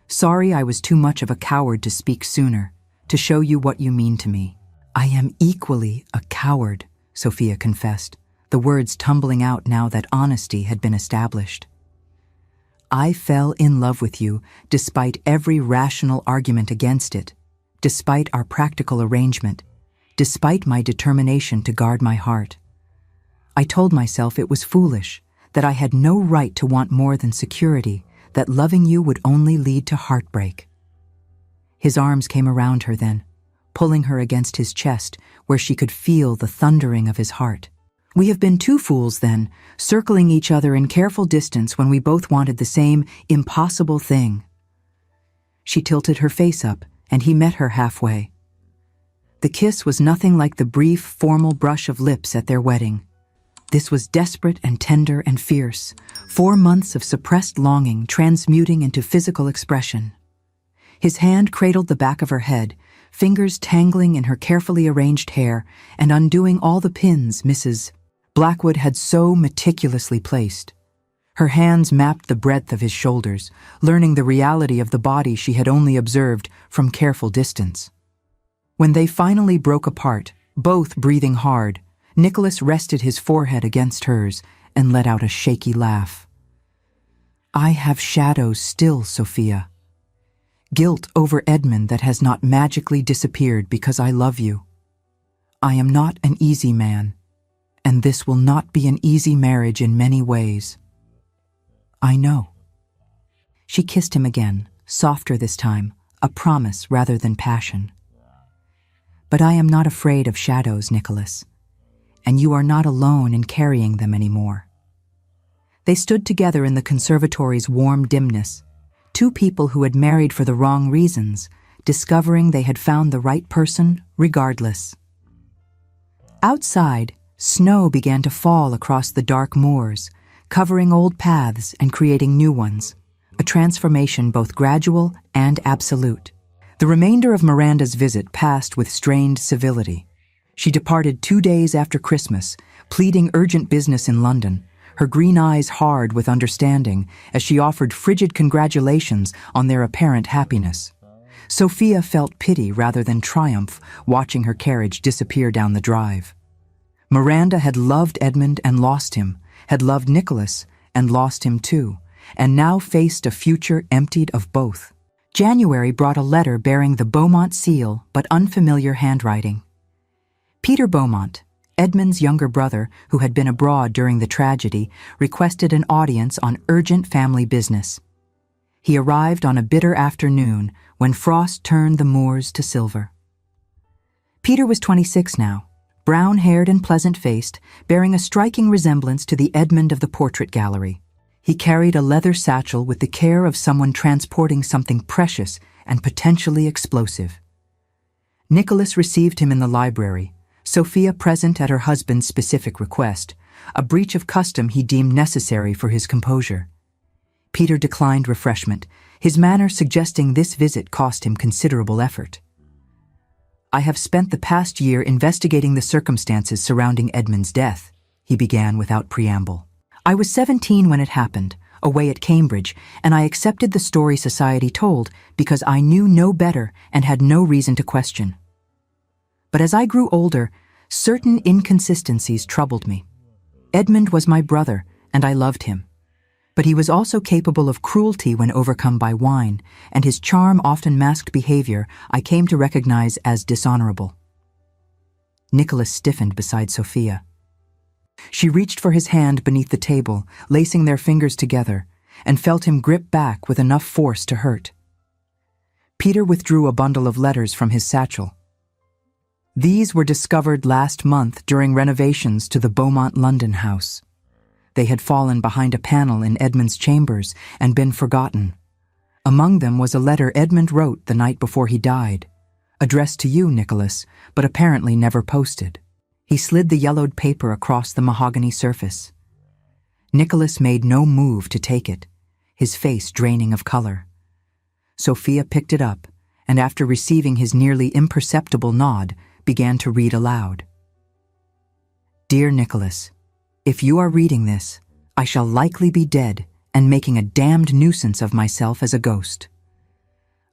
Sorry I was too much of a coward to speak sooner, to show you what you mean to me." "I am equally a coward," Sophia confessed, the words tumbling out now that honesty had been established. "I fell in love with you despite every rational argument against it, despite our practical arrangement, despite my determination to guard my heart. I told myself it was foolish, that I had no right to want more than security, that loving you would only lead to heartbreak." His arms came around her then, pulling her against his chest where she could feel the thundering of his heart. "We have been 2 fools then, circling each other in careful distance when we both wanted the same impossible thing." She tilted her face up, and he met her halfway. The kiss was nothing like the brief, formal brush of lips at their wedding. This was desperate and tender and fierce, 4 months of suppressed longing transmuting into physical expression. His hand cradled the back of her head, fingers tangling in her carefully arranged hair and undoing all the pins Mrs. Blackwood had so meticulously placed. Her hands mapped the breadth of his shoulders, learning the reality of the body she had only observed from careful distance. When they finally broke apart, both breathing hard, Nicholas rested his forehead against hers and let out a shaky laugh. "I have shadows still, Sophia. Guilt over Edmund that has not magically disappeared because I love you. I am not an easy man, and this will not be an easy marriage in many ways. I know." She kissed him again, softer this time, a promise rather than passion. "But I am not afraid of shadows, Nicholas, and you are not alone in carrying them anymore." They stood together in the conservatory's warm dimness, 2 people who had married for the wrong reasons, discovering they had found the right person regardless. Outside, snow began to fall across the dark moors, covering old paths and creating new ones, a transformation both gradual and absolute. The remainder of Miranda's visit passed with strained civility. She departed 2 days after Christmas, pleading urgent business in London, her green eyes hard with understanding as she offered frigid congratulations on their apparent happiness. Sophia felt pity rather than triumph watching her carriage disappear down the drive. Miranda had loved Edmund and lost him, had loved Nicholas and lost him too, and now faced a future emptied of both. January brought a letter bearing the Beaumont seal but unfamiliar handwriting. Peter Beaumont, Edmund's younger brother who had been abroad during the tragedy, requested an audience on urgent family business. He arrived on a bitter afternoon when frost turned the moors to silver. Peter was 26 now, brown-haired and pleasant-faced, bearing a striking resemblance to the Edmund of the portrait gallery. He carried a leather satchel with the care of someone transporting something precious and potentially explosive. Nicholas received him in the library, Sophia present at her husband's specific request, a breach of custom he deemed necessary for his composure. Peter declined refreshment, his manner suggesting this visit cost him considerable effort. "I have spent the past year investigating the circumstances surrounding Edmund's death," he began without preamble. "I was 17 when it happened, away at Cambridge, and I accepted the story society told because I knew no better and had no reason to question. But as I grew older, certain inconsistencies troubled me. Edmund was my brother, and I loved him. But he was also capable of cruelty when overcome by wine, and his charm often masked behavior I came to recognize as dishonorable." Nicholas stiffened beside Sophia. She reached for his hand beneath the table, lacing their fingers together, and felt him grip back with enough force to hurt. Peter withdrew a bundle of letters from his satchel. These were discovered last month during renovations to the Beaumont London house. They had fallen behind a panel in Edmund's chambers and been forgotten. Among them was a letter Edmund wrote the night before he died, addressed to you, Nicholas, but apparently never posted. He slid the yellowed paper across the mahogany surface. Nicholas made no move to take it, his face draining of color. Sophia picked it up, and after receiving his nearly imperceptible nod, began to read aloud. "Dear Nicholas, if you are reading this, I shall likely be dead and making a damned nuisance of myself as a ghost.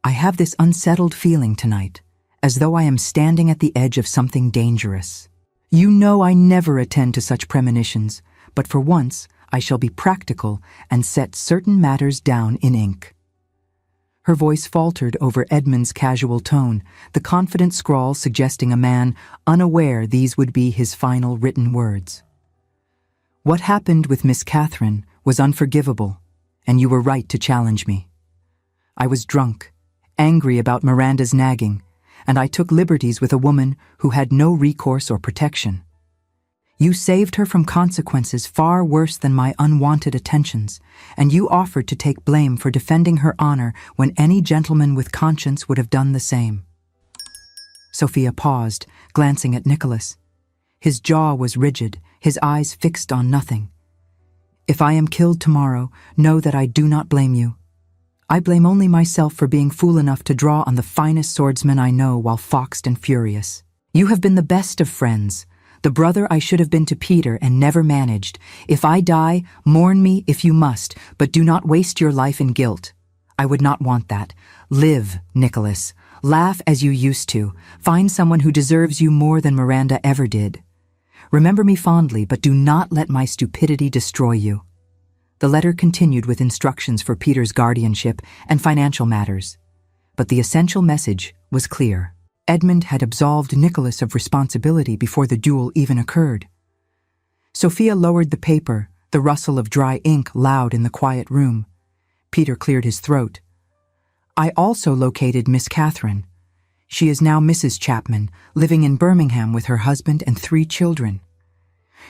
I have this unsettled feeling tonight, as though I am standing at the edge of something dangerous. You know I never attend to such premonitions, but for once I shall be practical and set certain matters down in ink." Her voice faltered over Edmund's casual tone, the confident scrawl suggesting a man unaware these would be his final written words. "What happened with Miss Catherine was unforgivable, and you were right to challenge me. I was drunk, angry about Miranda's nagging, and I took liberties with a woman who had no recourse or protection. You saved her from consequences far worse than my unwanted attentions, and you offered to take blame for defending her honor when any gentleman with conscience would have done the same." Sophia paused, glancing at Nicholas. His jaw was rigid, his eyes fixed on nothing. "If I am killed tomorrow, know that I do not blame you. I blame only myself for being fool enough to draw on the finest swordsman I know while foxed and furious. You have been the best of friends, the brother I should have been to Peter and never managed. If I die, mourn me if you must, but do not waste your life in guilt. I would not want that. Live, Nicholas. Laugh as you used to. Find someone who deserves you more than Miranda ever did. Remember me fondly, but do not let my stupidity destroy you." The letter continued with instructions for Peter's guardianship and financial matters. But the essential message was clear. Edmund had absolved Nicholas of responsibility before the duel even occurred. Sophia lowered the paper, the rustle of dry ink loud in the quiet room. Peter cleared his throat. "I also located Miss Catherine. She is now Mrs. Chapman, living in Birmingham with her husband and 3 children.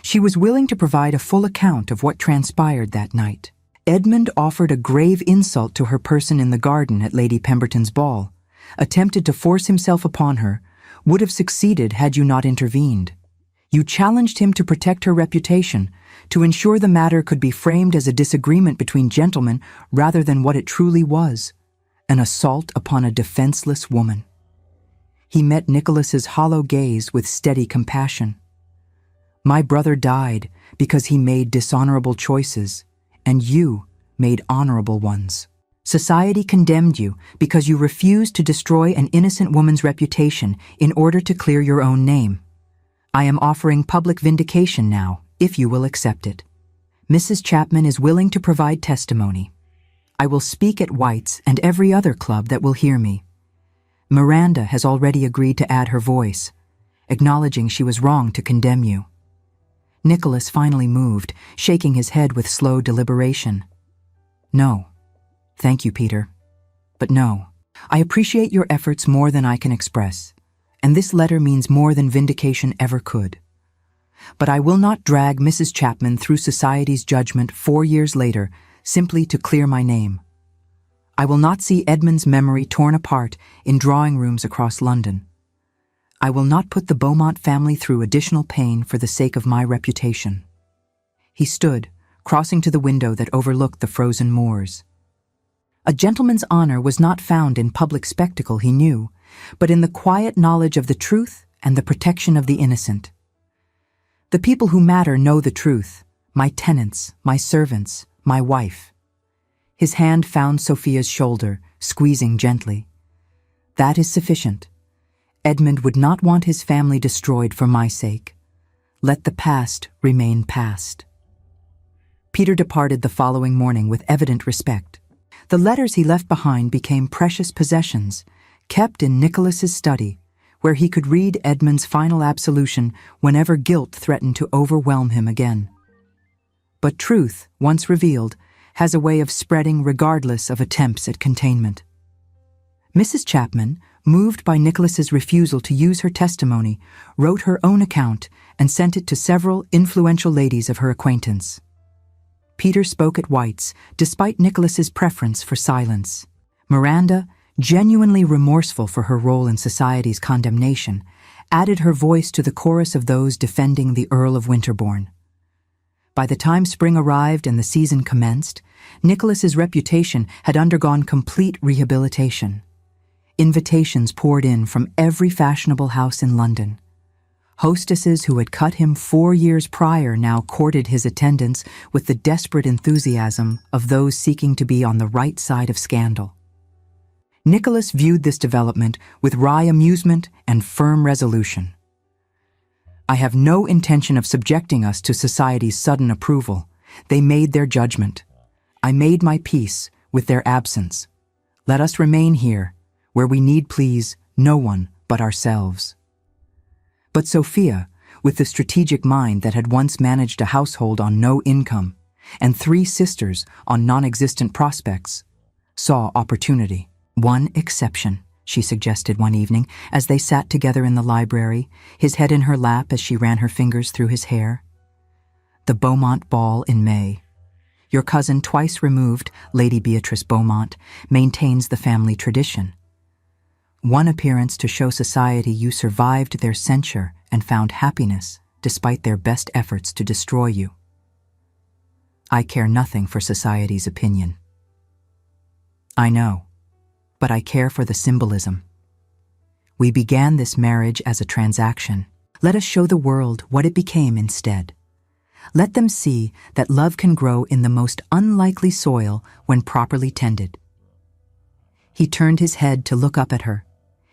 She was willing to provide a full account of what transpired that night. Edmund offered a grave insult to her person in the garden at Lady Pemberton's ball, attempted to force himself upon her, would have succeeded had you not intervened. You challenged him to protect her reputation, to ensure the matter could be framed as a disagreement between gentlemen rather than what it truly was, an assault upon a defenseless woman." He met Nicholas's hollow gaze with steady compassion. "My brother died because he made dishonorable choices, and you made honorable ones. Society condemned you because you refused to destroy an innocent woman's reputation in order to clear your own name. I am offering public vindication now, if you will accept it. Mrs. Chapman is willing to provide testimony. I will speak at White's and every other club that will hear me. Miranda has already agreed to add her voice, acknowledging she was wrong to condemn you." Nicholas finally moved, shaking his head with slow deliberation. "No. Thank you, Peter. But no. I appreciate your efforts more than I can express, and this letter means more than vindication ever could. But I will not drag Mrs. Chapman through society's judgment 4 years later simply to clear my name. I will not see Edmund's memory torn apart in drawing rooms across London. I will not put the Beaumont family through additional pain for the sake of my reputation. He stood, crossing to the window that overlooked the frozen moors. A gentleman's honor was not found in public spectacle, he knew, but in the quiet knowledge of the truth and the protection of the innocent. The people who matter know the truth, my tenants, my servants, my wife. His hand found Sophia's shoulder, squeezing gently. That is sufficient. Edmund would not want his family destroyed for my sake. Let the past remain past. Peter departed the following morning with evident respect. The letters he left behind became precious possessions, kept in Nicholas's study, where he could read Edmund's final absolution whenever guilt threatened to overwhelm him again. But truth, once revealed, has a way of spreading regardless of attempts at containment. Mrs. Chapman, moved by Nicholas's refusal to use her testimony, wrote her own account and sent it to several influential ladies of her acquaintance. Peter spoke at White's, despite Nicholas's preference for silence. Miranda, genuinely remorseful for her role in society's condemnation, added her voice to the chorus of those defending the Earl of Winterbourne. By the time spring arrived and the season commenced, Nicholas's reputation had undergone complete rehabilitation. Invitations poured in from every fashionable house in London. Hostesses who had cut him 4 years prior now courted his attendance with the desperate enthusiasm of those seeking to be on the right side of scandal. Nicholas viewed this development with wry amusement and firm resolution. I have no intention of subjecting us to society's sudden approval. They made their judgment. I made my peace with their absence. Let us remain here, where we need please no one but ourselves. But Sophia, with the strategic mind that had once managed a household on no income, and 3 sisters on non-existent prospects, saw opportunity. One exception, she suggested one evening as they sat together in the library, his head in her lap as she ran her fingers through his hair. The Beaumont ball in May. Your cousin, twice removed, Lady Beatrice Beaumont, maintains the family tradition. One appearance to show society you survived their censure and found happiness despite their best efforts to destroy you. I care nothing for society's opinion. I know, but I care for the symbolism. We began this marriage as a transaction. Let us show the world what it became instead. Let them see that love can grow in the most unlikely soil when properly tended. He turned his head to look up at her,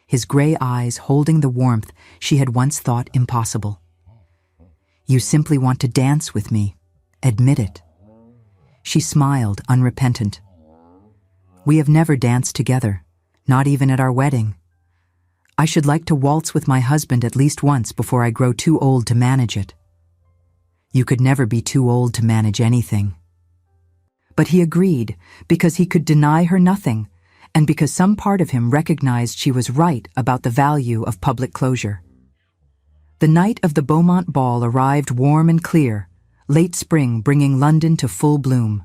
his gray eyes holding the warmth she had once thought impossible. You simply want to dance with me. Admit it. She smiled, unrepentant. We have never danced together, not even at our wedding. I should like to waltz with my husband at least once before I grow too old to manage it. You could never be too old to manage anything. But he agreed because he could deny her nothing, and because some part of him recognized she was right about the value of public closure. The night of the Beaumont ball arrived warm and clear, late spring bringing London to full bloom.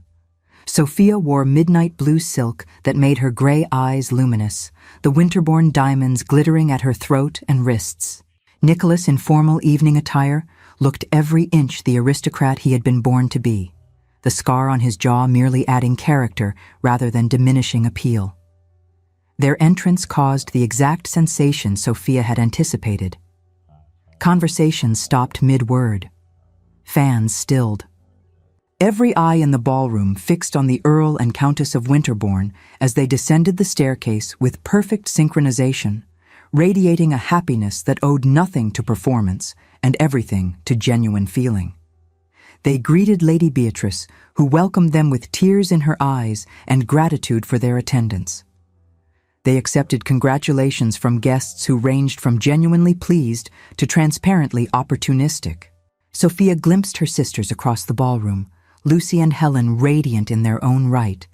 Sophia wore midnight blue silk that made her gray eyes luminous, the Winterbourne diamonds glittering at her throat and wrists. Nicholas, in formal evening attire, looked every inch the aristocrat he had been born to be, the scar on his jaw merely adding character rather than diminishing appeal. Their entrance caused the exact sensation Sophia had anticipated. Conversation stopped mid-word. Fans stilled. Every eye in the ballroom fixed on the Earl and Countess of Winterbourne as they descended the staircase with perfect synchronization, radiating a happiness that owed nothing to performance and everything to genuine feeling. They greeted Lady Beatrice, who welcomed them with tears in her eyes and gratitude for their attendance. They accepted congratulations from guests who ranged from genuinely pleased to transparently opportunistic. Sophia glimpsed her sisters across the ballroom, Lucy and Helen radiant in their own right,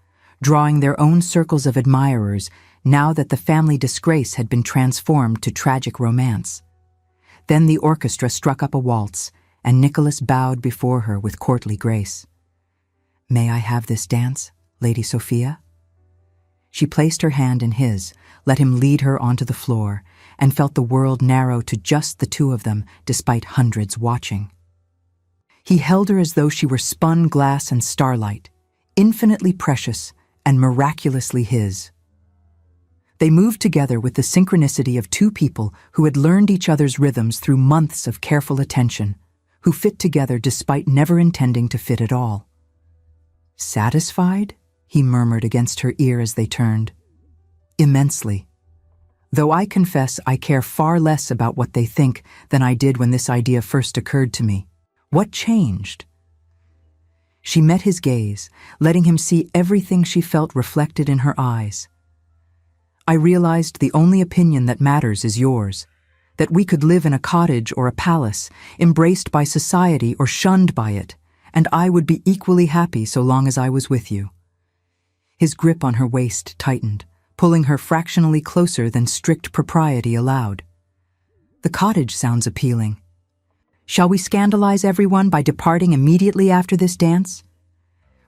drawing their own circles of admirers, now that the family disgrace had been transformed to tragic romance. Then the orchestra struck up a waltz, and Nicholas bowed before her with courtly grace. "May I have this dance, Lady Sophia?" She placed her hand in his, let him lead her onto the floor, and felt the world narrow to just the two of them despite hundreds watching. He held her as though she were spun glass and starlight, infinitely precious and miraculously his. They moved together with the synchronicity of two people who had learned each other's rhythms through months of careful attention, who fit together despite never intending to fit at all. "Satisfied?" he murmured against her ear as they turned. "Immensely. Though I confess I care far less about what they think than I did when this idea first occurred to me. What changed?" She met his gaze, letting him see everything she felt reflected in her eyes. "I realized the only opinion that matters is yours, that we could live in a cottage or a palace, embraced by society or shunned by it, and I would be equally happy so long as I was with you." His grip on her waist tightened, pulling her fractionally closer than strict propriety allowed. "The cottage sounds appealing. Shall we scandalize everyone by departing immediately after this dance?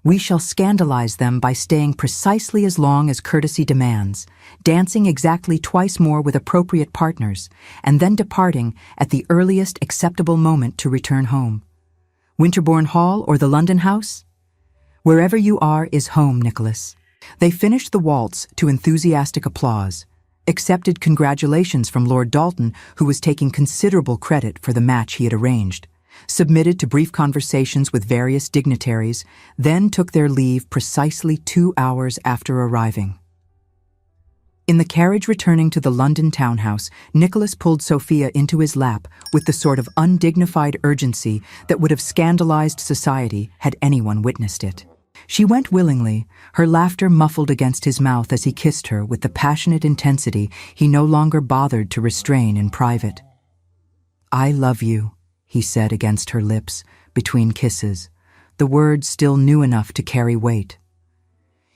We shall scandalize them by staying precisely as long as courtesy demands, dancing exactly twice more with appropriate partners, and then departing at the earliest acceptable moment to return home. Winterbourne Hall or the London house? Wherever you are is home, Nicholas." They finished the waltz to enthusiastic applause, accepted congratulations from Lord Dalton, who was taking considerable credit for the match he had arranged, submitted to brief conversations with various dignitaries, then took their leave precisely 2 hours after arriving. In the carriage returning to the London townhouse, Nicholas pulled Sophia into his lap with the sort of undignified urgency that would have scandalized society had anyone witnessed it. She went willingly, her laughter muffled against his mouth as he kissed her with the passionate intensity he no longer bothered to restrain in private. "I love you," he said against her lips, between kisses, the words still new enough to carry weight.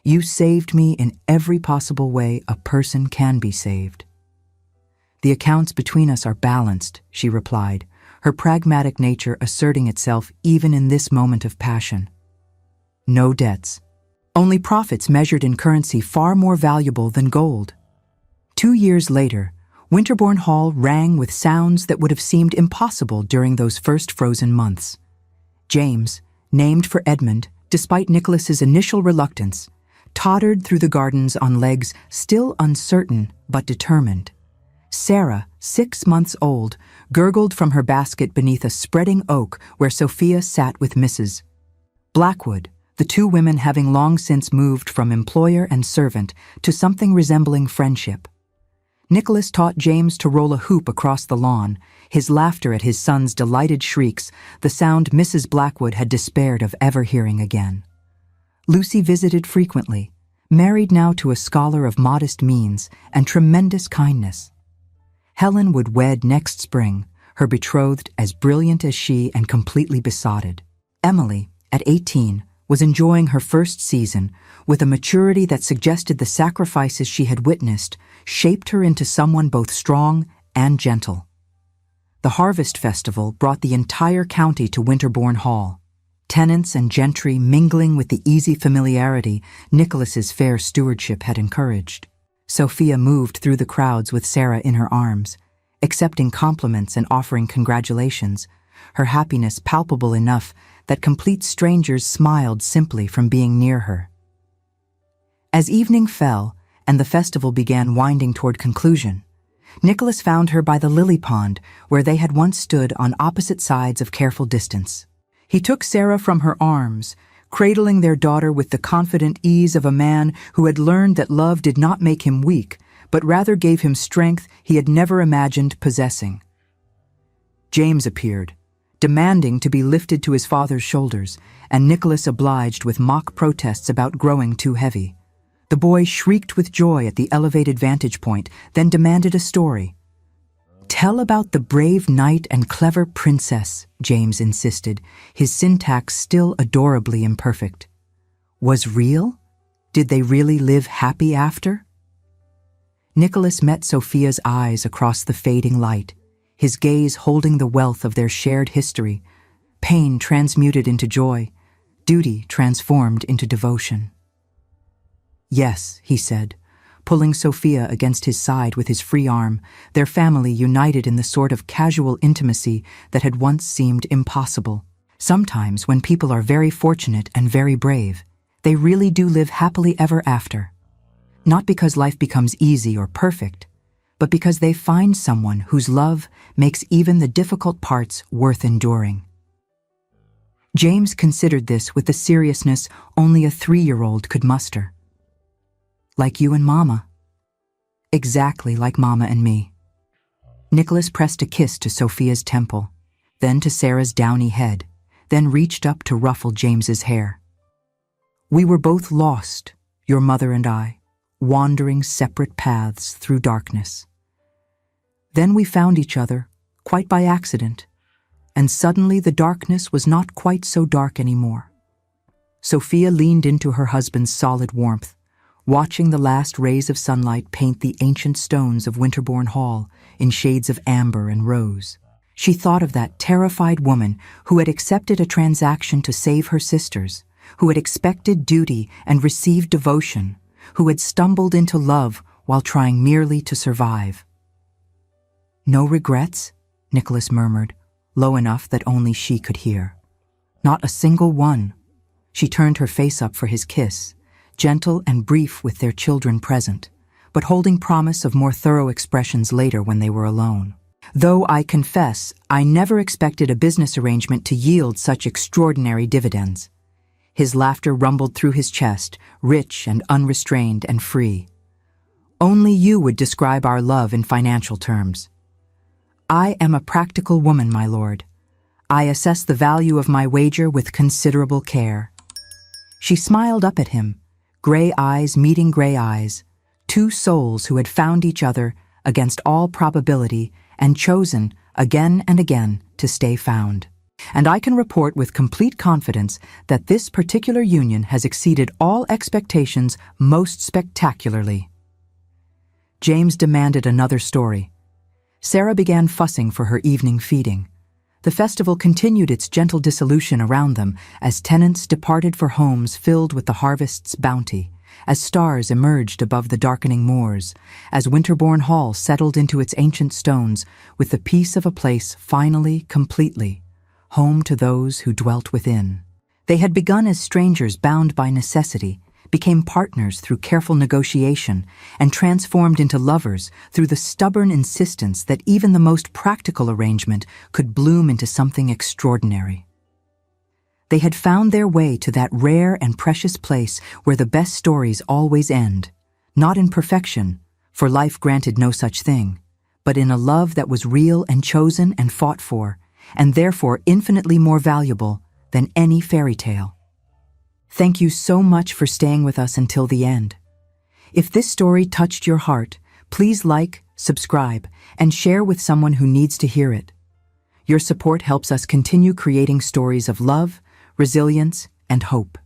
"You saved me in every possible way a person can be saved." "The accounts between us are balanced," she replied, her pragmatic nature asserting itself even in this moment of passion. "No debts. Only profits measured in currency far more valuable than gold." 2 years later, Winterbourne Hall rang with sounds that would have seemed impossible during those first frozen months. James, named for Edmund, despite Nicholas's initial reluctance, tottered through the gardens on legs still uncertain but determined. Sarah, 6 months old, gurgled from her basket beneath a spreading oak where Sophia sat with Mrs. Blackwood, the two women having long since moved from employer and servant to something resembling friendship. Nicholas taught James to roll a hoop across the lawn, his laughter at his son's delighted shrieks, the sound Mrs. Blackwood had despaired of ever hearing again. Lucy visited frequently, married now to a scholar of modest means and tremendous kindness. Helen would wed next spring, her betrothed as brilliant as she and completely besotted. Emily, at 18, was enjoying her first season with a maturity that suggested the sacrifices she had witnessed shaped her into someone both strong and gentle. The Harvest Festival brought the entire county to Winterbourne Hall, tenants and gentry mingling with the easy familiarity Nicholas's fair stewardship had encouraged. Sophia moved through the crowds with Sarah in her arms, accepting compliments and offering congratulations, her happiness palpable enough that complete strangers smiled simply from being near her. As evening fell and the festival began winding toward conclusion, Nicholas found her by the lily pond where they had once stood on opposite sides of careful distance. He took Sarah from her arms, cradling their daughter with the confident ease of a man who had learned that love did not make him weak, but rather gave him strength he had never imagined possessing. James appeared, demanding to be lifted to his father's shoulders, and Nicholas obliged with mock protests about growing too heavy. The boy shrieked with joy at the elevated vantage point, then demanded a story. "Tell about the brave knight and clever princess," James insisted, his syntax still adorably imperfect. "Was real? Did they really live happy after?" Nicholas met Sophia's eyes across the fading light, his gaze holding the wealth of their shared history, pain transmuted into joy, duty transformed into devotion. "Yes," he said, pulling Sophia against his side with his free arm, their family united in the sort of casual intimacy that had once seemed impossible. Sometimes, when people are very fortunate and very brave, they really do live happily ever after. Not because life becomes easy or perfect, but because they find someone whose love makes even the difficult parts worth enduring. James considered this with the seriousness only a 3-year-old could muster. "Like you and Mama." "Exactly like Mama and me." Nicholas pressed a kiss to Sophia's temple, then to Sarah's downy head, then reached up to ruffle James's hair. "We were both lost, your mother and I, wandering separate paths through darkness. Then we found each other, quite by accident, and suddenly the darkness was not quite so dark anymore." Sophia leaned into her husband's solid warmth, watching the last rays of sunlight paint the ancient stones of Winterbourne Hall in shades of amber and rose. She thought of that terrified woman who had accepted a transaction to save her sisters, who had expected duty and received devotion, who had stumbled into love while trying merely to survive. "No regrets?" Nicholas murmured, low enough that only she could hear. "Not a single one." She turned her face up for his kiss, gentle and brief with their children present, but holding promise of more thorough expressions later when they were alone. "Though I confess, I never expected a business arrangement to yield such extraordinary dividends." His laughter rumbled through his chest, rich and unrestrained and free. "Only you would describe our love in financial terms." "I am a practical woman, my lord. I assess the value of my wager with considerable care." She smiled up at him, gray eyes meeting gray eyes, two souls who had found each other against all probability and chosen, again and again, to stay found. "And I can report with complete confidence that this particular union has exceeded all expectations most spectacularly." James demanded another story. Sarah began fussing for her evening feeding. The festival continued its gentle dissolution around them as tenants departed for homes filled with the harvest's bounty, as stars emerged above the darkening moors, as Winterbourne Hall settled into its ancient stones with the peace of a place finally, completely, home to those who dwelt within. They had begun as strangers bound by necessity, became partners through careful negotiation, and transformed into lovers through the stubborn insistence that even the most practical arrangement could bloom into something extraordinary. They had found their way to that rare and precious place where the best stories always end, not in perfection, for life granted no such thing, but in a love that was real and chosen and fought for, and therefore infinitely more valuable than any fairy tale. Thank you so much for staying with us until the end. If this story touched your heart, please like, subscribe, and share with someone who needs to hear it. Your support helps us continue creating stories of love, resilience, and hope.